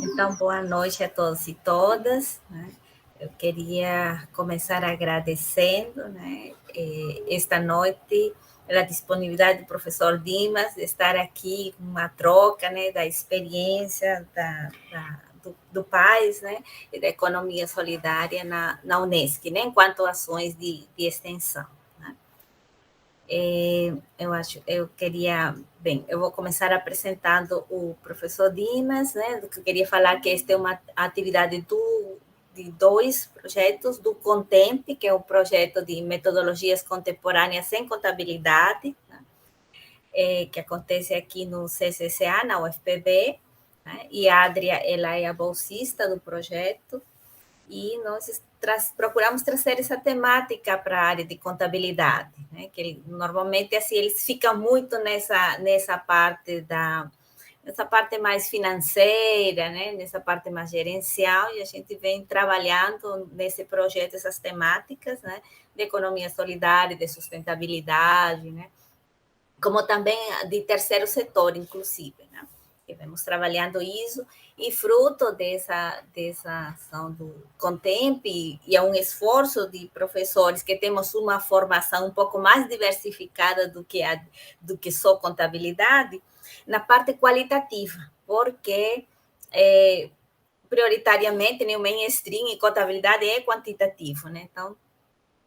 Então, boa noite a todos e todas, né? Eu queria começar agradecendo, né, esta noite, pela disponibilidade do professor Dimas de estar aqui com uma troca, né, da experiência do país, né, e da economia solidária na Unesc, né, enquanto ações de extensão. Né? Eu vou começar apresentando o professor Dimas, né, do que eu queria falar que esta é uma atividade de dois projetos, do CONTEMP, que é o projeto de metodologias contemporâneas em contabilidade, né, que acontece aqui no CCCA, na UFPB, né, e a Adria, ela é a bolsista do projeto, e nós procuramos trazer essa temática para a área de contabilidade, né? Que normalmente assim eles ficam muito nessa parte mais financeira, né? Nessa parte mais gerencial, e a gente vem trabalhando nesse projeto essas temáticas, né? De economia solidária, de sustentabilidade, né? Como também de terceiro setor, inclusive, né? Estivemos trabalhando isso, e fruto dessa ação do Contemp, e é um esforço de professores que temos uma formação um pouco mais diversificada do que só contabilidade, na parte qualitativa, porque prioritariamente, né, o mainstream em contabilidade é quantitativo, né? Então,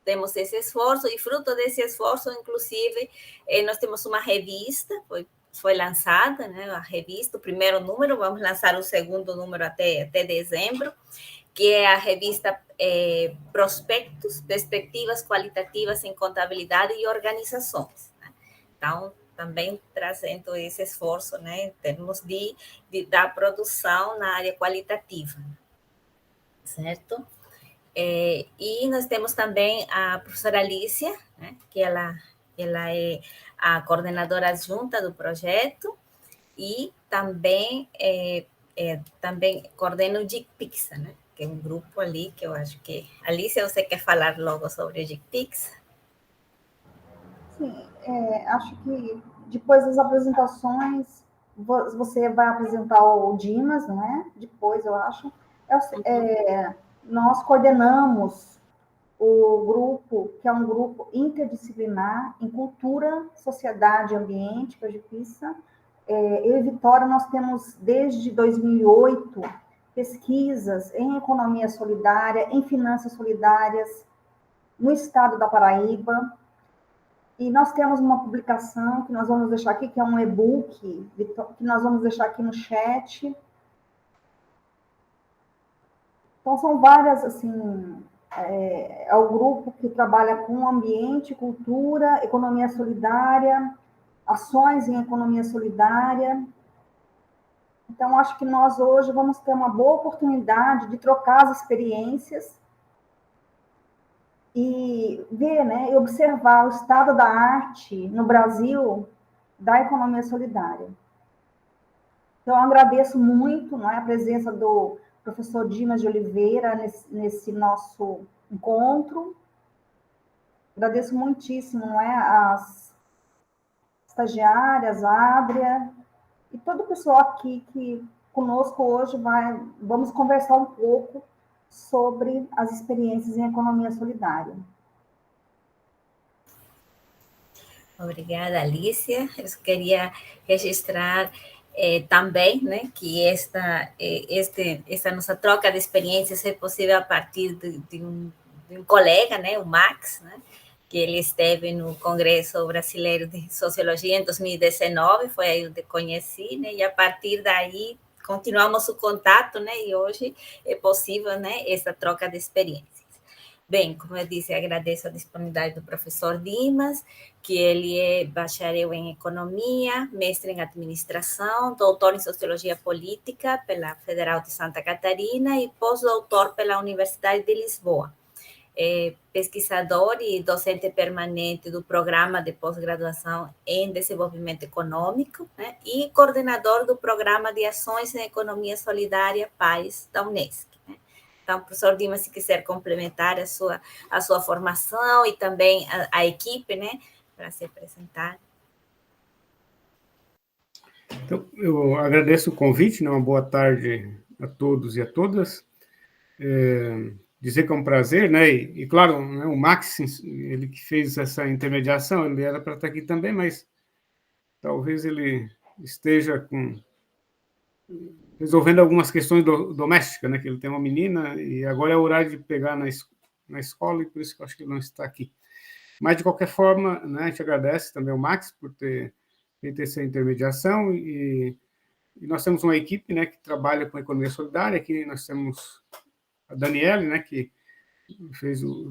temos esse esforço, e fruto desse esforço, inclusive, nós temos uma revista, foi lançada, né, a revista, o primeiro número, vamos lançar o segundo número até dezembro, que é a revista Prospectos, Perspectivas Qualitativas em Contabilidade e Organizações. Né? Então, também trazendo esse esforço, né, em termos da produção na área qualitativa, certo? E nós temos também a professora Alicia, né, que ela é a coordenadora adjunta do projeto, e também, também coordena o GICPix, né, que é um grupo ali que eu acho que... Alicia, você quer falar logo sobre o GICPix? Sim, acho que depois das apresentações, você vai apresentar o Dimas, não é? Depois, eu acho. Nós coordenamos o grupo, que é um grupo interdisciplinar em cultura, sociedade e ambiente, que é o GIPISA. Eu e Vitória, nós temos desde 2008 pesquisas em economia solidária, em finanças solidárias, no estado da Paraíba. E nós temos uma publicação que nós vamos deixar aqui, que é um e-book, que nós vamos deixar aqui no chat. Então, são várias, assim, é o grupo que trabalha com ambiente, cultura, economia solidária, ações em economia solidária. Então, acho que nós hoje vamos ter uma boa oportunidade de trocar as experiências e ver, né, e observar o estado da arte no Brasil da economia solidária. Então, eu agradeço muito, não é, a presença do professor Dimas de Oliveira nesse nosso encontro. Agradeço muitíssimo, não é, as estagiárias, a Adria, e todo o pessoal aqui que conosco hoje vamos conversar um pouco sobre as experiências em economia solidária. Obrigada, Alicia. Eu queria registrar também, né, que esta nossa troca de experiências é possível a partir de um colega, né, o Max, né, que ele esteve no Congresso Brasileiro de Sociologia em 2019, foi aí onde conheci, né, e a partir daí continuamos o contato, né, e hoje é possível, né, essa troca de experiências. Bem, como eu disse, agradeço a disponibilidade do professor Dimas, que ele é bacharel em Economia, mestre em Administração, doutor em Sociologia Política pela Federal de Santa Catarina e pós-doutor pela Universidade de Lisboa. É pesquisador e docente permanente do Programa de Pós-Graduação em Desenvolvimento Econômico, né, e coordenador do Programa de Ações em Economia Solidária PAIS da Unesc. Né. Então, professor Dimas, se quiser complementar a sua formação e também a equipe, né, para se apresentar. Então, eu agradeço o convite, né? Uma boa tarde a todos e a todas. Dizer que é um prazer, né? E claro, né, o Max, ele que fez essa intermediação, ele era para estar aqui também, mas talvez ele esteja resolvendo algumas questões domésticas, né? Que ele tem uma menina e agora é o horário de pegar na escola e por isso que eu acho que ele não está aqui. Mas, de qualquer forma, né, a gente agradece também ao Max por ter feito essa intermediação e nós temos uma equipe, né, que trabalha com a economia solidária. Aqui nós temos a Daniele, né, que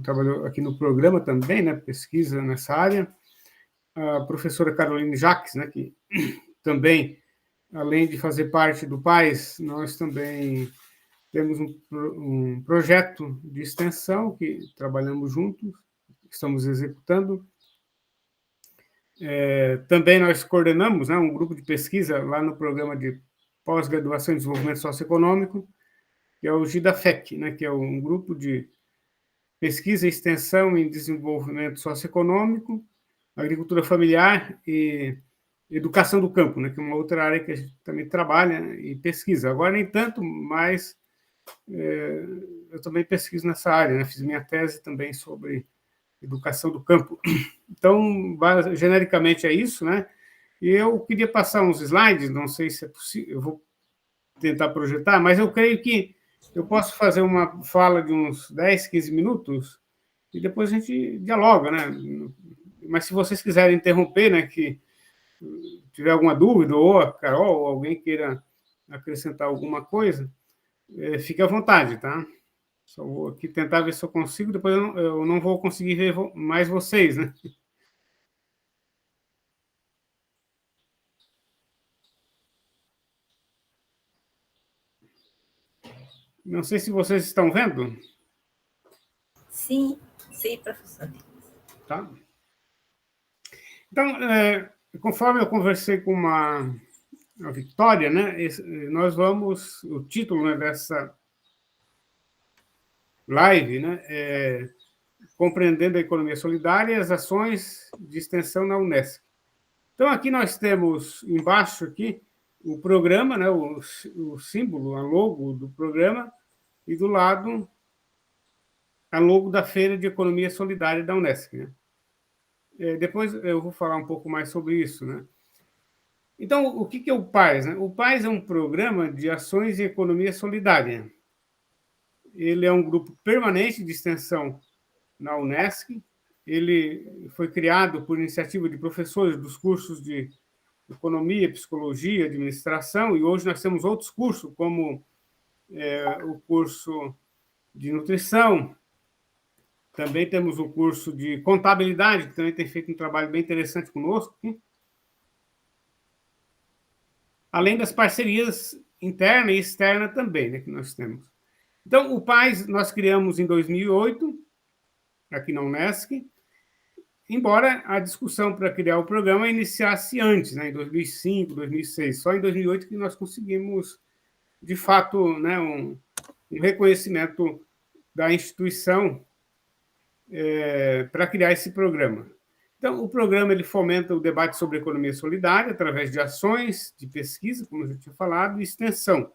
trabalhou aqui no programa também, né, pesquisa nessa área. A professora Caroline Jacques, né, que também, além de fazer parte do PAIS, nós também temos um projeto de extensão que trabalhamos juntos, estamos executando. Também nós coordenamos, né, um grupo de pesquisa lá no programa de pós-graduação em desenvolvimento socioeconômico, que é o GIDAFEC, né, que é um grupo de pesquisa e extensão em desenvolvimento socioeconômico, agricultura familiar e educação do campo, né, que é uma outra área que a gente também trabalha e pesquisa. Agora, nem tanto, mas eu também pesquiso nessa área, né, fiz minha tese também sobre educação do campo. Então, genericamente é isso, né? E eu queria passar uns slides, não sei se é possível, eu vou tentar projetar, mas eu creio que eu posso fazer uma fala de uns 10, 15 minutos e depois a gente dialoga, né? Mas se vocês quiserem interromper, né, que tiver alguma dúvida, ou a Carol, ou alguém queira acrescentar alguma coisa, fique à vontade, tá? Só vou aqui tentar ver se eu consigo, depois eu não vou conseguir ver mais vocês, né? Não sei se vocês estão vendo. Sim, professor. Tá? Então, conforme eu conversei com a Victoria, né, nós vamos, o título, né, dessa live, né, compreendendo a economia solidária e as ações de extensão na Unesco. Então, aqui nós temos embaixo aqui o programa, né, o símbolo, a logo do programa, e do lado a logo da Feira de Economia Solidária da Unesco, né? Depois eu vou falar um pouco mais sobre isso, né? Então, o que é o PAIS, né? O PAIS é um programa de ações em economia solidária. Ele é um grupo permanente de extensão na Unesco. Ele foi criado por iniciativa de professores dos cursos de economia, psicologia, administração, e hoje nós temos outros cursos, como o curso de nutrição. Também temos o curso de contabilidade, que também tem feito um trabalho bem interessante conosco, aqui. Além das parcerias interna e externa também, né, que nós temos. Então, o PAIS nós criamos em 2008, aqui na Unesc, embora a discussão para criar o programa iniciasse antes, né, em 2005, 2006. Só em 2008 que nós conseguimos, de fato, né, um reconhecimento da instituição para criar esse programa. Então, o programa ele fomenta o debate sobre economia solidária através de ações de pesquisa, como eu já tinha falado, e extensão.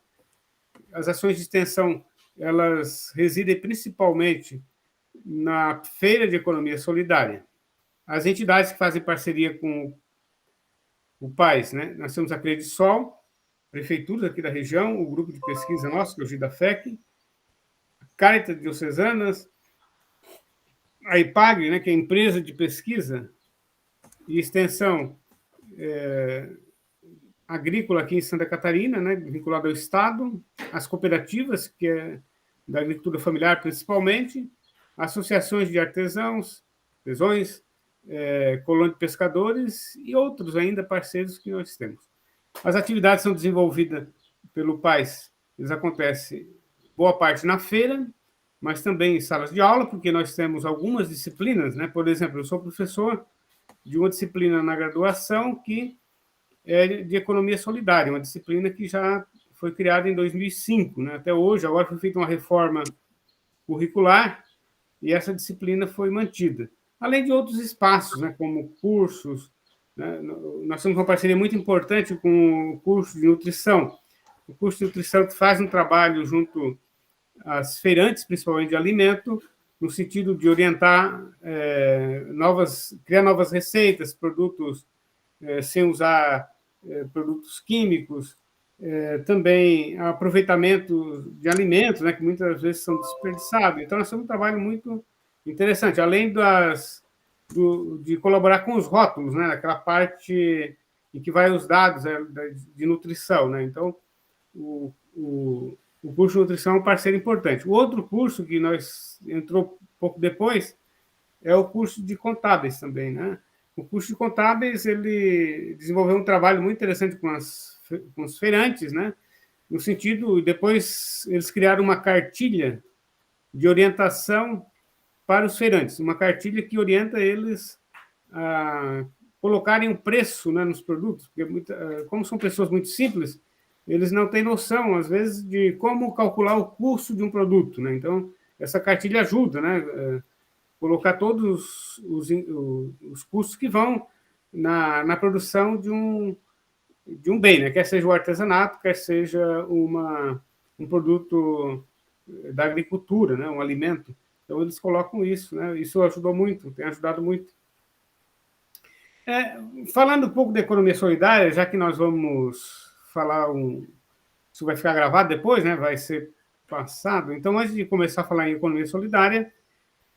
As ações de extensão, elas residem principalmente na Feira de Economia Solidária. As entidades que fazem parceria com o PAIS, né? Nós temos a Credisol, prefeitura aqui da região, o grupo de pesquisa nosso, que é o GIDAFEC, a Caritas Diocesanas, a IPAGRE, né, que é a empresa de pesquisa e extensão agrícola aqui em Santa Catarina, né, vinculada ao Estado, as cooperativas, que é da agricultura familiar principalmente, associações de artesãos, colônia de pescadores e outros ainda parceiros que nós temos. As atividades são desenvolvidas pelo PAIS, eles acontecem boa parte na feira, mas também em salas de aula, porque nós temos algumas disciplinas, né? Por exemplo, eu sou professor de uma disciplina na graduação que é de economia solidária, uma disciplina que já foi criada em 2005, né? Até hoje, agora foi feita uma reforma curricular e essa disciplina foi mantida. Além de outros espaços, né, como cursos, né? Nós temos uma parceria muito importante com o curso de nutrição. o curso de nutrição faz um trabalho junto às feirantes, principalmente de alimento, no sentido de orientar, criar novas receitas, produtos sem usar produtos químicos, também aproveitamento de alimentos, né, que muitas vezes são desperdiçados. Então, nós temos um trabalho muito interessante, além de colaborar com os rótulos, né, naquela parte em que vai os dados de nutrição. Né? Então, o curso de nutrição é um parceiro importante. O outro curso que nós entrou pouco depois é o curso de contábeis também. Né? O curso de contábeis ele desenvolveu um trabalho muito interessante com os feirantes, né? No sentido, depois eles criaram uma cartilha de orientação para os feirantes, uma cartilha que orienta eles a colocarem um preço, né, nos produtos, porque como são pessoas muito simples, eles não têm noção, às vezes, de como calcular o custo de um produto. Né? Então, essa cartilha ajuda, né? Colocar todos os custos que vão na produção de um bem, né? Quer seja o artesanato, quer seja um produto da agricultura, né? Um alimento. Então, eles colocam isso. Né? Isso ajudou muito, tem ajudado muito. Falando um pouco da economia solidária, já que nós vamos falar isso vai ficar gravado depois, né? Vai ser passado. Então, antes de começar a falar em economia solidária,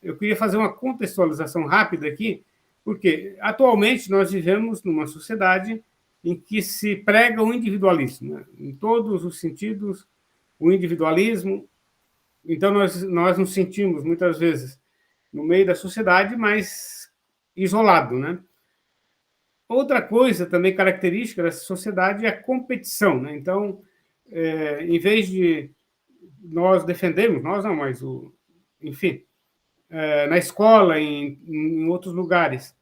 eu queria fazer uma contextualização rápida aqui, porque atualmente nós vivemos numa sociedade em que se prega o individualismo, né? Em todos os sentidos, o individualismo. Então, nós nos sentimos, muitas vezes, no meio da sociedade, mas isolado, né? Outra coisa também característica dessa sociedade é a competição, né? Então, em vez de nós defendermos, nós não, mas enfim, na escola, em outros lugares,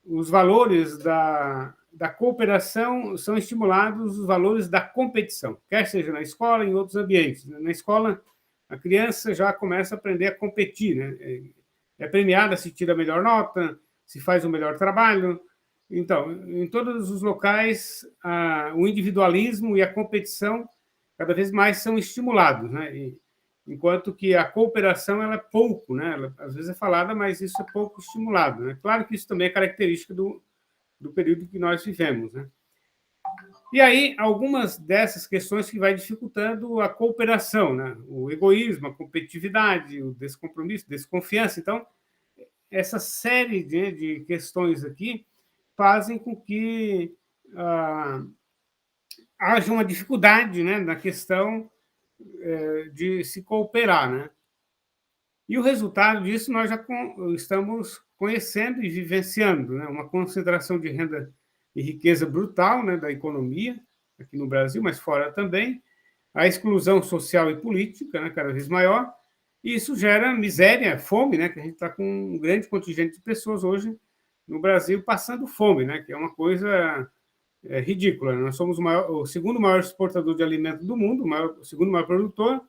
os valores da cooperação são estimulados, os valores da competição, quer seja na escola, em outros ambientes. Na escola, a criança já começa a aprender a competir, né? É premiada se tira a melhor nota, se faz o melhor trabalho. Então, em todos os locais, o individualismo e a competição cada vez mais são estimulados, né? Enquanto que a cooperação ela é pouco, né? Ela, às vezes é falada, mas isso é pouco estimulado. Né? Claro que isso também é característica do período que nós vivemos. Né? E aí, algumas dessas questões que vai dificultando a cooperação, né? O egoísmo, a competitividade, o descompromisso, desconfiança. Então, essa série de questões aqui fazem com que haja uma dificuldade, né, na questão de se cooperar. Né? E o resultado disso nós já estamos conhecendo e vivenciando, né? Uma concentração de renda e riqueza brutal, né, da economia, aqui no Brasil, mas fora também, a exclusão social e política, né, cada vez maior, e isso gera miséria, fome, né, que a gente está com um grande contingente de pessoas hoje no Brasil passando fome, né, que é uma coisa ridícula. Nós somos o segundo maior exportador de alimentos do mundo, o segundo maior produtor,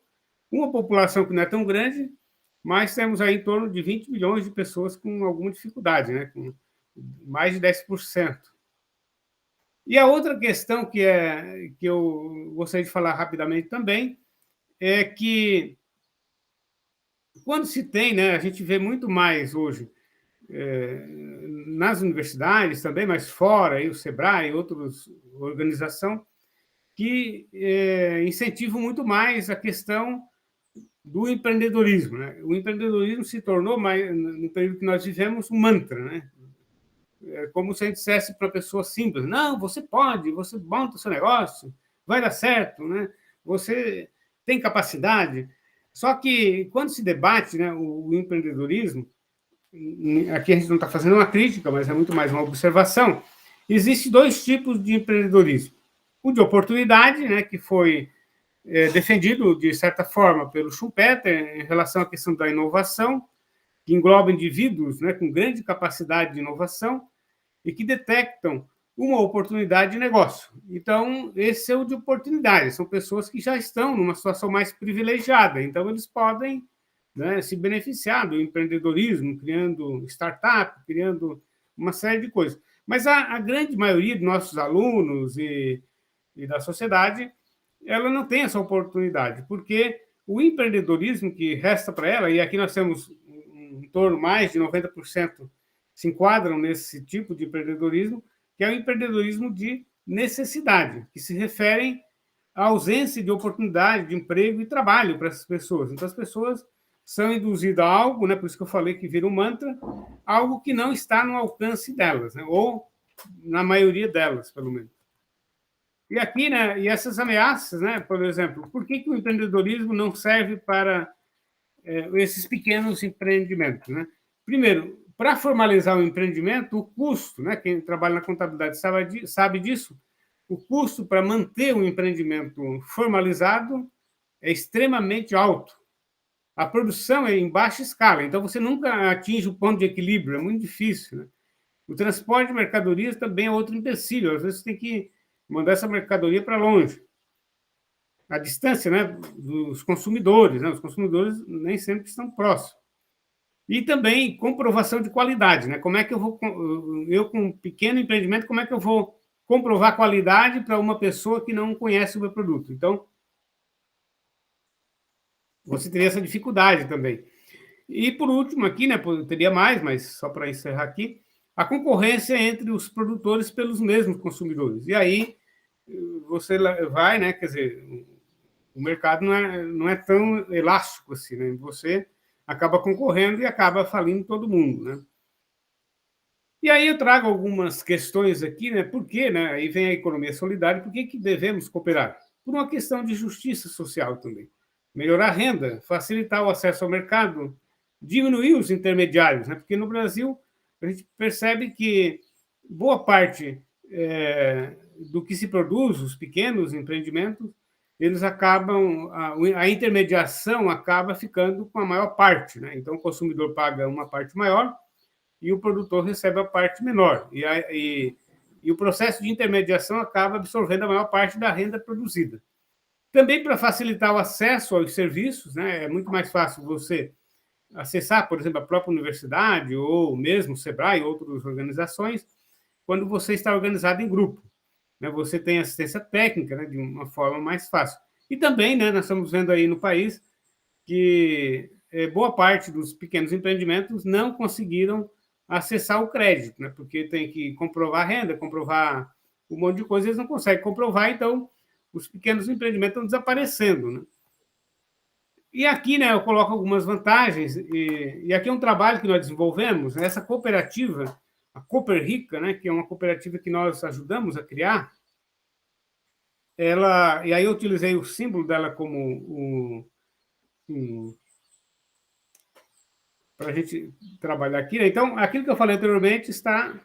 uma população que não é tão grande, mas temos aí em torno de 20 milhões de pessoas com alguma dificuldade, né, com mais de 10%. E a outra questão que eu gostaria de falar rapidamente também é que quando se tem, né, a gente vê muito mais hoje nas universidades também, mas fora, aí, o Sebrae e outras organizações, que incentivam muito mais a questão do empreendedorismo. Né? O empreendedorismo se tornou, no período que nós vivemos, um mantra. Né? É como se a gente dissesse para a pessoa simples, não, você pode, você monta o seu negócio, vai dar certo, né? Você tem capacidade. Só que, quando se debate, né, o empreendedorismo, aqui a gente não está fazendo uma crítica, mas é muito mais uma observação, existem dois tipos de empreendedorismo. O de oportunidade, né, que foi defendido, de certa forma, pelo Schumpeter, em relação à questão da inovação, que engloba indivíduos, né, com grande capacidade de inovação e que detectam uma oportunidade de negócio. Então, esse é o de oportunidade. São pessoas que já estão numa situação mais privilegiada. Então, eles podem, né, se beneficiar do empreendedorismo, criando startup, criando uma série de coisas. Mas a grande maioria dos nossos alunos e da sociedade ela não tem essa oportunidade, porque o empreendedorismo que resta para ela, e aqui nós temos em torno mais de 90% se enquadram nesse tipo de empreendedorismo, que é o empreendedorismo de necessidade, que se referem à ausência de oportunidade de emprego e trabalho para essas pessoas. Então, as pessoas são induzidas a algo, né, por isso que eu falei que vira um mantra, algo que não está no alcance delas, né, ou na maioria delas, pelo menos. E aqui, né, e essas ameaças, né, por exemplo, por que o empreendedorismo não serve para esses pequenos empreendimentos, né? Primeiro, para formalizar o empreendimento, o custo, né, quem trabalha na contabilidade sabe disso, o custo para manter o empreendimento formalizado é extremamente alto. A produção é em baixa escala, então você nunca atinge o ponto de equilíbrio, é muito difícil, né? O transporte de mercadorias também é outro empecilho, às vezes você tem que mandar essa mercadoria para longe. A distância, né, dos consumidores, né? Os consumidores nem sempre estão próximos. E também comprovação de qualidade, né? Como é que eu com um pequeno empreendimento, como é que eu vou comprovar qualidade para uma pessoa que não conhece o meu produto? Então, você teria essa dificuldade também. E, por último, aqui, né, teria mais, mas só para encerrar aqui, a concorrência entre os produtores pelos mesmos consumidores. E aí você vai, né, quer dizer, o mercado não é tão elástico assim, né? Você acaba concorrendo e acaba falindo todo mundo, né? E aí eu trago algumas questões aqui, né? Por que, né? Aí vem a economia solidária, por que devemos cooperar? Por uma questão de justiça social também. Melhorar a renda, facilitar o acesso ao mercado, diminuir os intermediários, né? Porque no Brasil a gente percebe que boa parte do que se produz, os pequenos empreendimentos, eles acabam, a intermediação acaba ficando com a maior parte, né? Então o consumidor paga uma parte maior e o produtor recebe a parte menor. E o processo de intermediação acaba absorvendo a maior parte da renda produzida. Também para facilitar o acesso aos serviços, né? É muito mais fácil você acessar, por exemplo, a própria universidade ou mesmo o Sebrae e outras organizações, quando você está organizado em grupo, né? Você tem assistência técnica, né, de uma forma mais fácil. E também, né, nós estamos vendo aí no país que boa parte dos pequenos empreendimentos não conseguiram acessar o crédito, né, porque tem que comprovar a renda, comprovar um monte de coisa, eles não conseguem comprovar, então os pequenos empreendimentos estão desaparecendo, né? E aqui, né, eu coloco algumas vantagens, e aqui é um trabalho que nós desenvolvemos, né, essa cooperativa, a Coperrica, né, que é uma cooperativa que nós ajudamos a criar, e aí eu utilizei o símbolo dela como para a gente trabalhar aqui, né? Então, aquilo que eu falei anteriormente está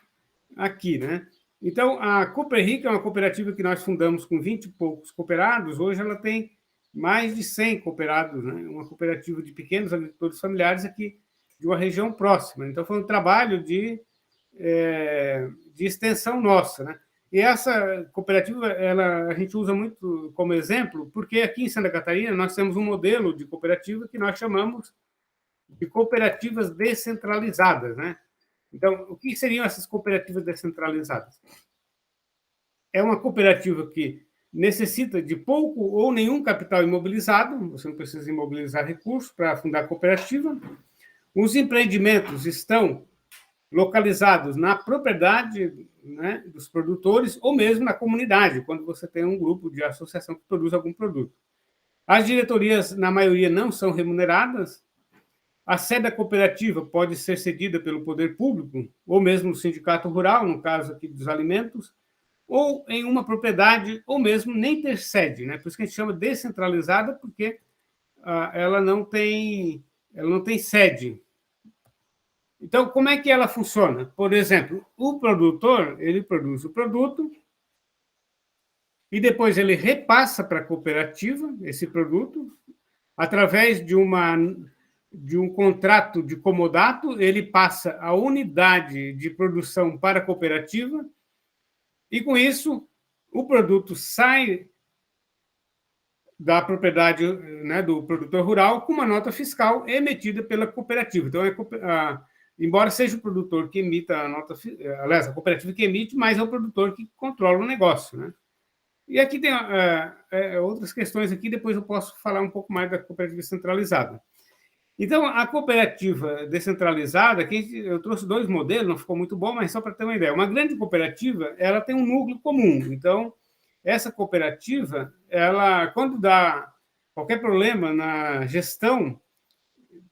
aqui, né? Então, a Coperrica é uma cooperativa que nós fundamos com 20 e poucos cooperados, hoje ela tem mais de 100 cooperados, né? Uma cooperativa de pequenos agricultores familiares aqui de uma região próxima. Então, foi um trabalho de extensão nossa, né? E essa cooperativa, a gente usa muito como exemplo, porque aqui em Santa Catarina nós temos um modelo de cooperativa que nós chamamos de cooperativas descentralizadas, né? Então, o que seriam essas cooperativas descentralizadas? É uma cooperativa que necessita de pouco ou nenhum capital imobilizado, você não precisa imobilizar recursos para fundar a cooperativa. Os empreendimentos estão localizados na propriedade, né, dos produtores ou mesmo na comunidade, quando você tem um grupo de associação que produz algum produto. As diretorias, na maioria, não são remuneradas. A sede da cooperativa pode ser cedida pelo poder público, ou mesmo no sindicato rural, no caso aqui dos alimentos, ou em uma propriedade, ou mesmo nem ter sede, né? Por isso que a gente chama descentralizada, porque ela não tem sede. Então, como é que ela funciona? Por exemplo, o produtor, ele produz o produto e depois ele repassa para a cooperativa esse produto através de um contrato de comodato, ele passa a unidade de produção para a cooperativa e, com isso, o produto sai da propriedade, né, do produtor rural com uma nota fiscal emitida pela cooperativa. Então, embora seja o produtor que emita a nota, aliás, a cooperativa que emite, mas é o produtor que controla o negócio, né? E aqui tem outras questões aqui, depois eu posso falar um pouco mais da cooperativa centralizada. Então, a cooperativa descentralizada, eu trouxe 2 modelos, não ficou muito bom, mas só para ter uma ideia. Uma grande cooperativa, ela tem um núcleo comum. Então, essa cooperativa, ela, quando dá qualquer problema na gestão,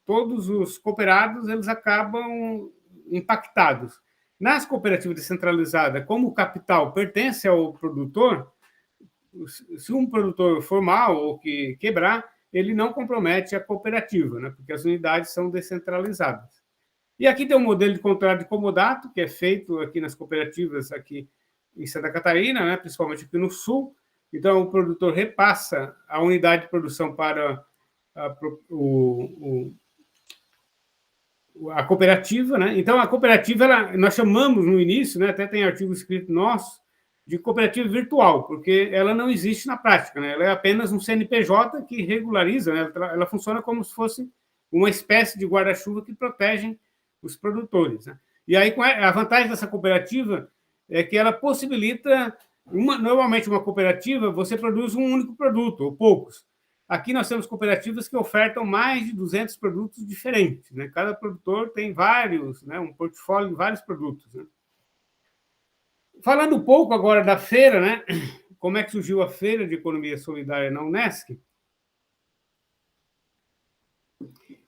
todos os cooperados eles acabam impactados. Nas cooperativas descentralizadas, como o capital pertence ao produtor, se um produtor for mal ou que quebrar, ele não compromete a cooperativa, né? Porque as unidades são descentralizadas. E aqui tem um modelo de contrato de comodato, que é feito aqui nas cooperativas aqui em Santa Catarina, né? Principalmente aqui no Sul. Então, o produtor repassa a unidade de produção para a cooperativa, né? Então, a cooperativa, nós chamamos no início, né? Até tem artigo escrito nosso, de cooperativa virtual, porque ela não existe na prática, né? Ela é apenas um CNPJ que regulariza, né? Ela funciona como se fosse uma espécie de guarda-chuva que protege os produtores, né? E aí, a vantagem dessa cooperativa é que ela possibilita, normalmente uma cooperativa, você produz um único produto, ou poucos. Aqui nós temos cooperativas que ofertam mais de 200 produtos diferentes, né? Cada produtor tem vários, né? Um portfólio de vários produtos, né? Falando um pouco agora da feira, né? Como é que surgiu a Feira de Economia Solidária na Unesc?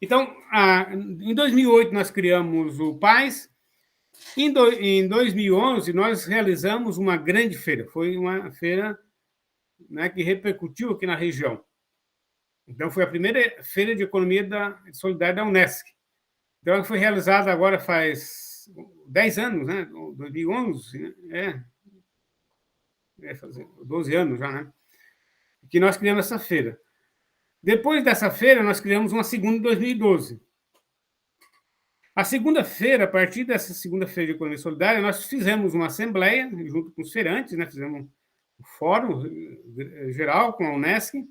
Então, em 2008, nós criamos o PAIS. Em 2011, nós realizamos uma grande feira. Foi uma feira, né, que repercutiu aqui na região. Então, foi a primeira Feira de Economia Solidária da Unesc. Então, ela foi realizada agora faz 10 anos, né? 2011, né? Fazer 12 anos já, né? Que nós criamos essa feira. Depois dessa feira, nós criamos uma segunda em 2012. A segunda feira, a partir dessa segunda feira de economia solidária, nós fizemos uma assembleia, junto com os feirantes, né? Fizemos um fórum geral com a Unesc,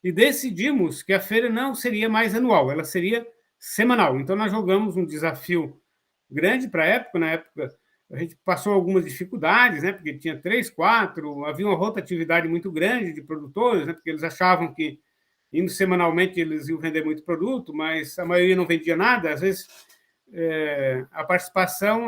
e decidimos que a feira não seria mais anual, ela seria semanal. Então, nós jogamos um desafio grande para a época. Na época, a gente passou algumas dificuldades, né? Porque tinha 3, 4, havia uma rotatividade muito grande de produtores, né? Porque eles achavam que indo semanalmente eles iam vender muito produto, mas a maioria não vendia nada. Às vezes, a participação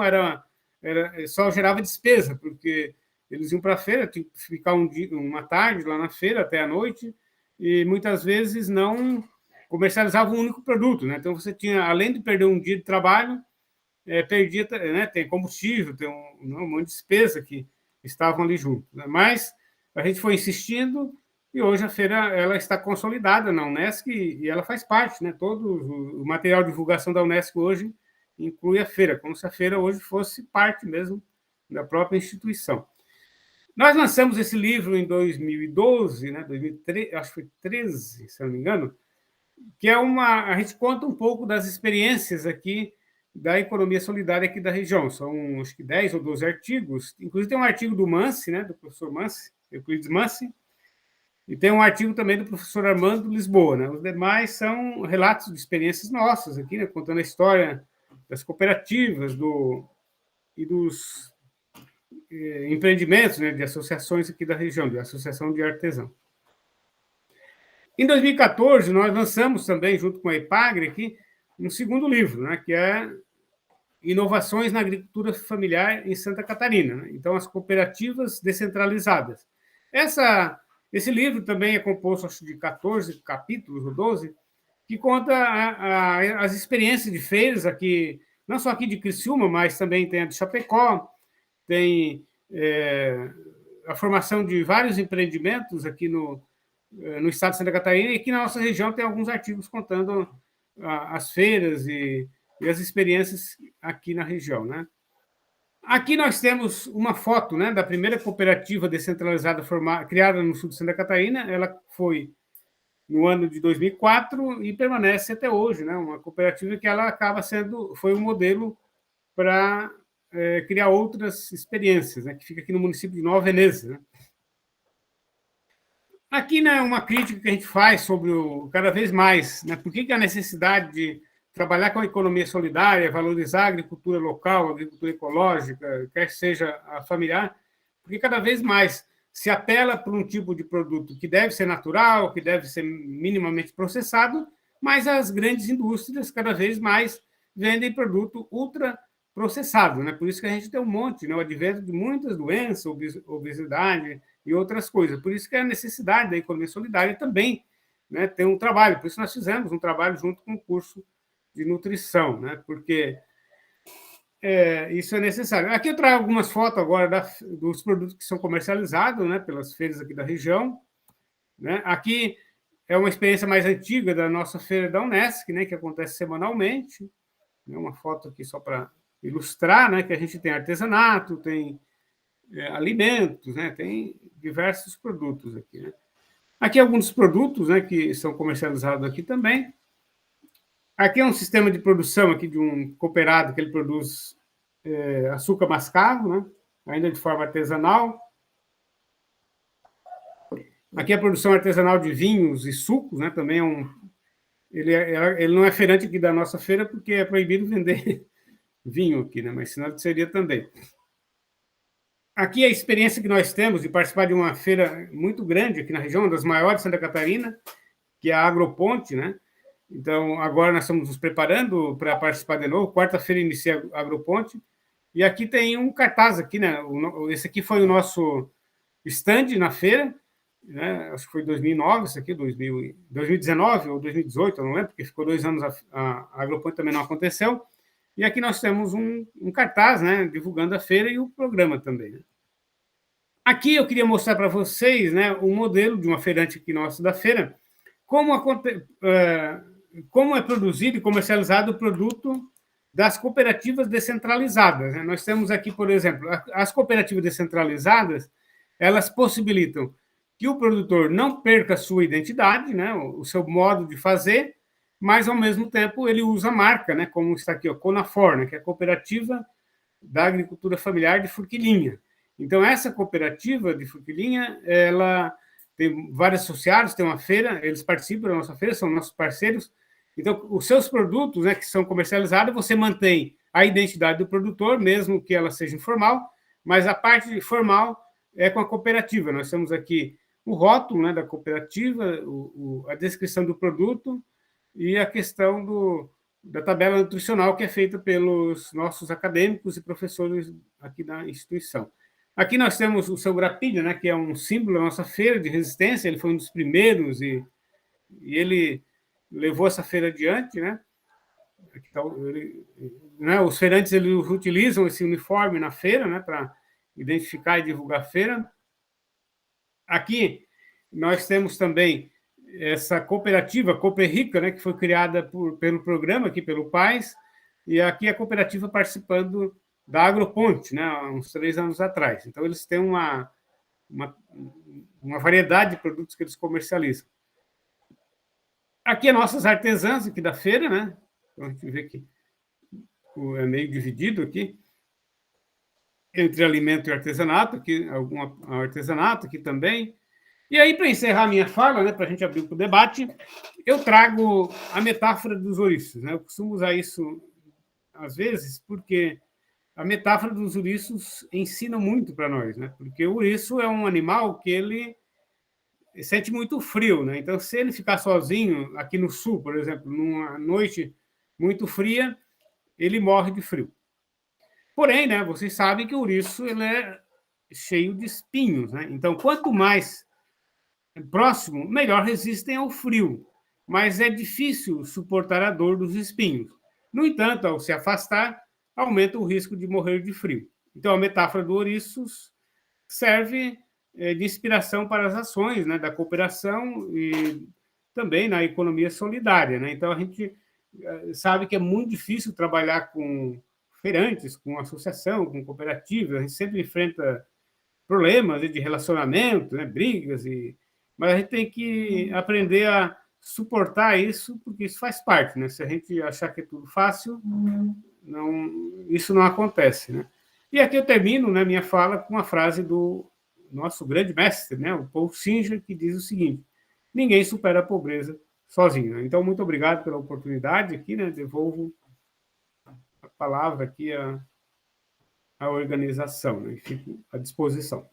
só gerava despesa, porque eles iam para a feira, tinham que ficar uma tarde lá na feira até a noite, e muitas vezes não comercializavam um único produto, né? Então, você tinha, além de perder um dia de trabalho, perdia, né? Tem combustível, tem um monte de despesa que estavam ali junto, né? Mas a gente foi insistindo, e hoje a feira ela está consolidada na Unesc e ela faz parte, né? Todo o material de divulgação da Unesc hoje inclui a feira, como se a feira hoje fosse parte mesmo da própria instituição. Nós lançamos esse livro em 2012, né? 2013, acho que foi 13, se não me engano, que a gente conta um pouco das experiências aqui da economia solidária aqui da região. São, acho que 10 ou 12 artigos. Inclusive, tem um artigo do Mansi, né? Do professor Mansi, Euclides Mansi, e tem um artigo também do professor Armando Lisboa, né? Os demais são relatos de experiências nossas aqui, né? Contando a história das cooperativas e dos empreendimentos, né? De associações aqui da região, de associação de artesãos. Em 2014, nós lançamos também, junto com a EPAGRE, aqui, um segundo livro, né? Que é Inovações na Agricultura Familiar em Santa Catarina, né? Então, as cooperativas descentralizadas. Esse livro também é composto, acho, de 14 capítulos, ou 12, que conta as experiências de feiras aqui, não só aqui de Criciúma, mas também tem a de Chapecó, tem a formação de vários empreendimentos aqui no estado de Santa Catarina, e aqui na nossa região tem alguns artigos contando as feiras e as experiências aqui na região, né? Aqui nós temos uma foto, né, da primeira cooperativa descentralizada criada no sul de Santa Catarina. Ela foi no ano de 2004 e permanece até hoje, né? Uma cooperativa que ela foi um modelo para criar outras experiências, né? Que fica aqui no município de Nova Veneza, né? Aqui, né, uma crítica que a gente faz sobre cada vez mais, né? Por que a necessidade de trabalhar com a economia solidária, valorizar a agricultura local, a agricultura ecológica, quer seja a familiar, porque cada vez mais se apela para um tipo de produto que deve ser natural, que deve ser minimamente processado, mas as grandes indústrias cada vez mais vendem produto ultraprocessado, né? Por isso que a gente tem um monte, né? O advento de muitas doenças, obesidade e outras coisas. Por isso que é a necessidade da economia solidária também, né, ter um trabalho. Por isso nós fizemos um trabalho junto com o curso de nutrição, né? Porque isso é necessário. Aqui eu trago algumas fotos agora dos produtos que são comercializados, né, pelas feiras aqui da região, né? Aqui é uma experiência mais antiga da nossa feira da Unesc, né, que acontece semanalmente. Uma foto aqui só para ilustrar, né, que a gente tem artesanato, tem alimentos, né, tem diversos produtos aqui, né? Aqui alguns produtos, né, que são comercializados aqui também. Aqui é um sistema de produção aqui de um cooperado que ele produz açúcar mascavo, né, ainda de forma artesanal. Aqui é a produção artesanal de vinhos e sucos, né, também ele não é feirante aqui da nossa feira porque é proibido vender vinho aqui, né, mas senão seria também. Aqui a experiência que nós temos de participar de uma feira muito grande aqui na região, uma das maiores de Santa Catarina, que é a Agroponte, né? Então, agora nós estamos nos preparando para participar de novo. Quarta-feira inicia a Agroponte. E aqui tem um cartaz aqui, né? Esse aqui foi o nosso stand na feira, né? Acho que foi 2009, isso aqui, 2019 ou 2018, eu não lembro, porque ficou 2 anos, a Agroponte também não aconteceu. E aqui nós temos um cartaz, né, divulgando a feira e o programa também, né? Aqui eu queria mostrar para vocês, né, um modelo de uma feirante aqui nossa da feira, como é produzido e comercializado o produto das cooperativas descentralizadas, né? Nós temos aqui, por exemplo, as cooperativas descentralizadas, elas possibilitam que o produtor não perca a sua identidade, né, o seu modo de fazer, mas, ao mesmo tempo, ele usa a marca, né, como está aqui, ó, Conafor, né, que é a Cooperativa da Agricultura Familiar de Forquilinha. Então, essa cooperativa de Forquilinha, ela tem vários associados, tem uma feira, eles participam da nossa feira, são nossos parceiros. Então, os seus produtos, né, que são comercializados, você mantém a identidade do produtor, mesmo que ela seja informal, mas a parte formal é com a cooperativa. Nós temos aqui o rótulo, né, da cooperativa, a descrição do produto, e a questão da tabela nutricional que é feita pelos nossos acadêmicos e professores aqui da instituição. Aqui nós temos o seu Grapilha, né, que é um símbolo da nossa feira de resistência, ele foi um dos primeiros e ele levou essa feira adiante, né? Então, os feirantes eles utilizam esse uniforme na feira, né, para identificar e divulgar a feira. Aqui nós temos também essa cooperativa, Cooperrica, né, que foi criada pelo programa, aqui pelo PAIS, e aqui a cooperativa participando da Agroponte, né, há uns 3 anos atrás. Então, eles têm uma variedade de produtos que eles comercializam. Aqui nossas artesãs aqui da feira, né? Então, a gente vê que é meio dividido aqui entre alimento e artesanato, aqui algum artesanato aqui também. E aí, para encerrar minha fala, né, para a gente abrir para o debate, eu trago a metáfora dos ouriços, né? Eu costumo usar isso às vezes, porque a metáfora dos ouriços ensina muito para nós, né? Porque o ouriço é um animal que ele sente muito frio, né? Então, se ele ficar sozinho aqui no sul, por exemplo, numa noite muito fria, ele morre de frio. Porém, né, vocês sabem que o ouriço ele é cheio de espinhos, né? Então, quanto mais próximo, melhor resistem ao frio, mas é difícil suportar a dor dos espinhos. No entanto, ao se afastar, aumenta o risco de morrer de frio. Então, a metáfora do ouriço serve de inspiração para as ações, né, da cooperação e também na economia solidária, né? Então, a gente sabe que é muito difícil trabalhar com feirantes, com associação, com cooperativas, a gente sempre enfrenta problemas de relacionamento, né, brigas, mas a gente tem que aprender a suportar isso, porque isso faz parte, né? Se a gente achar que é tudo fácil, isso não acontece, né? E aqui eu termino, né, minha fala com uma frase do nosso grande mestre, né, o Paul Singer, que diz o seguinte: ninguém supera a pobreza sozinho. Então, muito obrigado pela oportunidade aqui, né? Devolvo a palavra aqui à organização, né? Fico à disposição.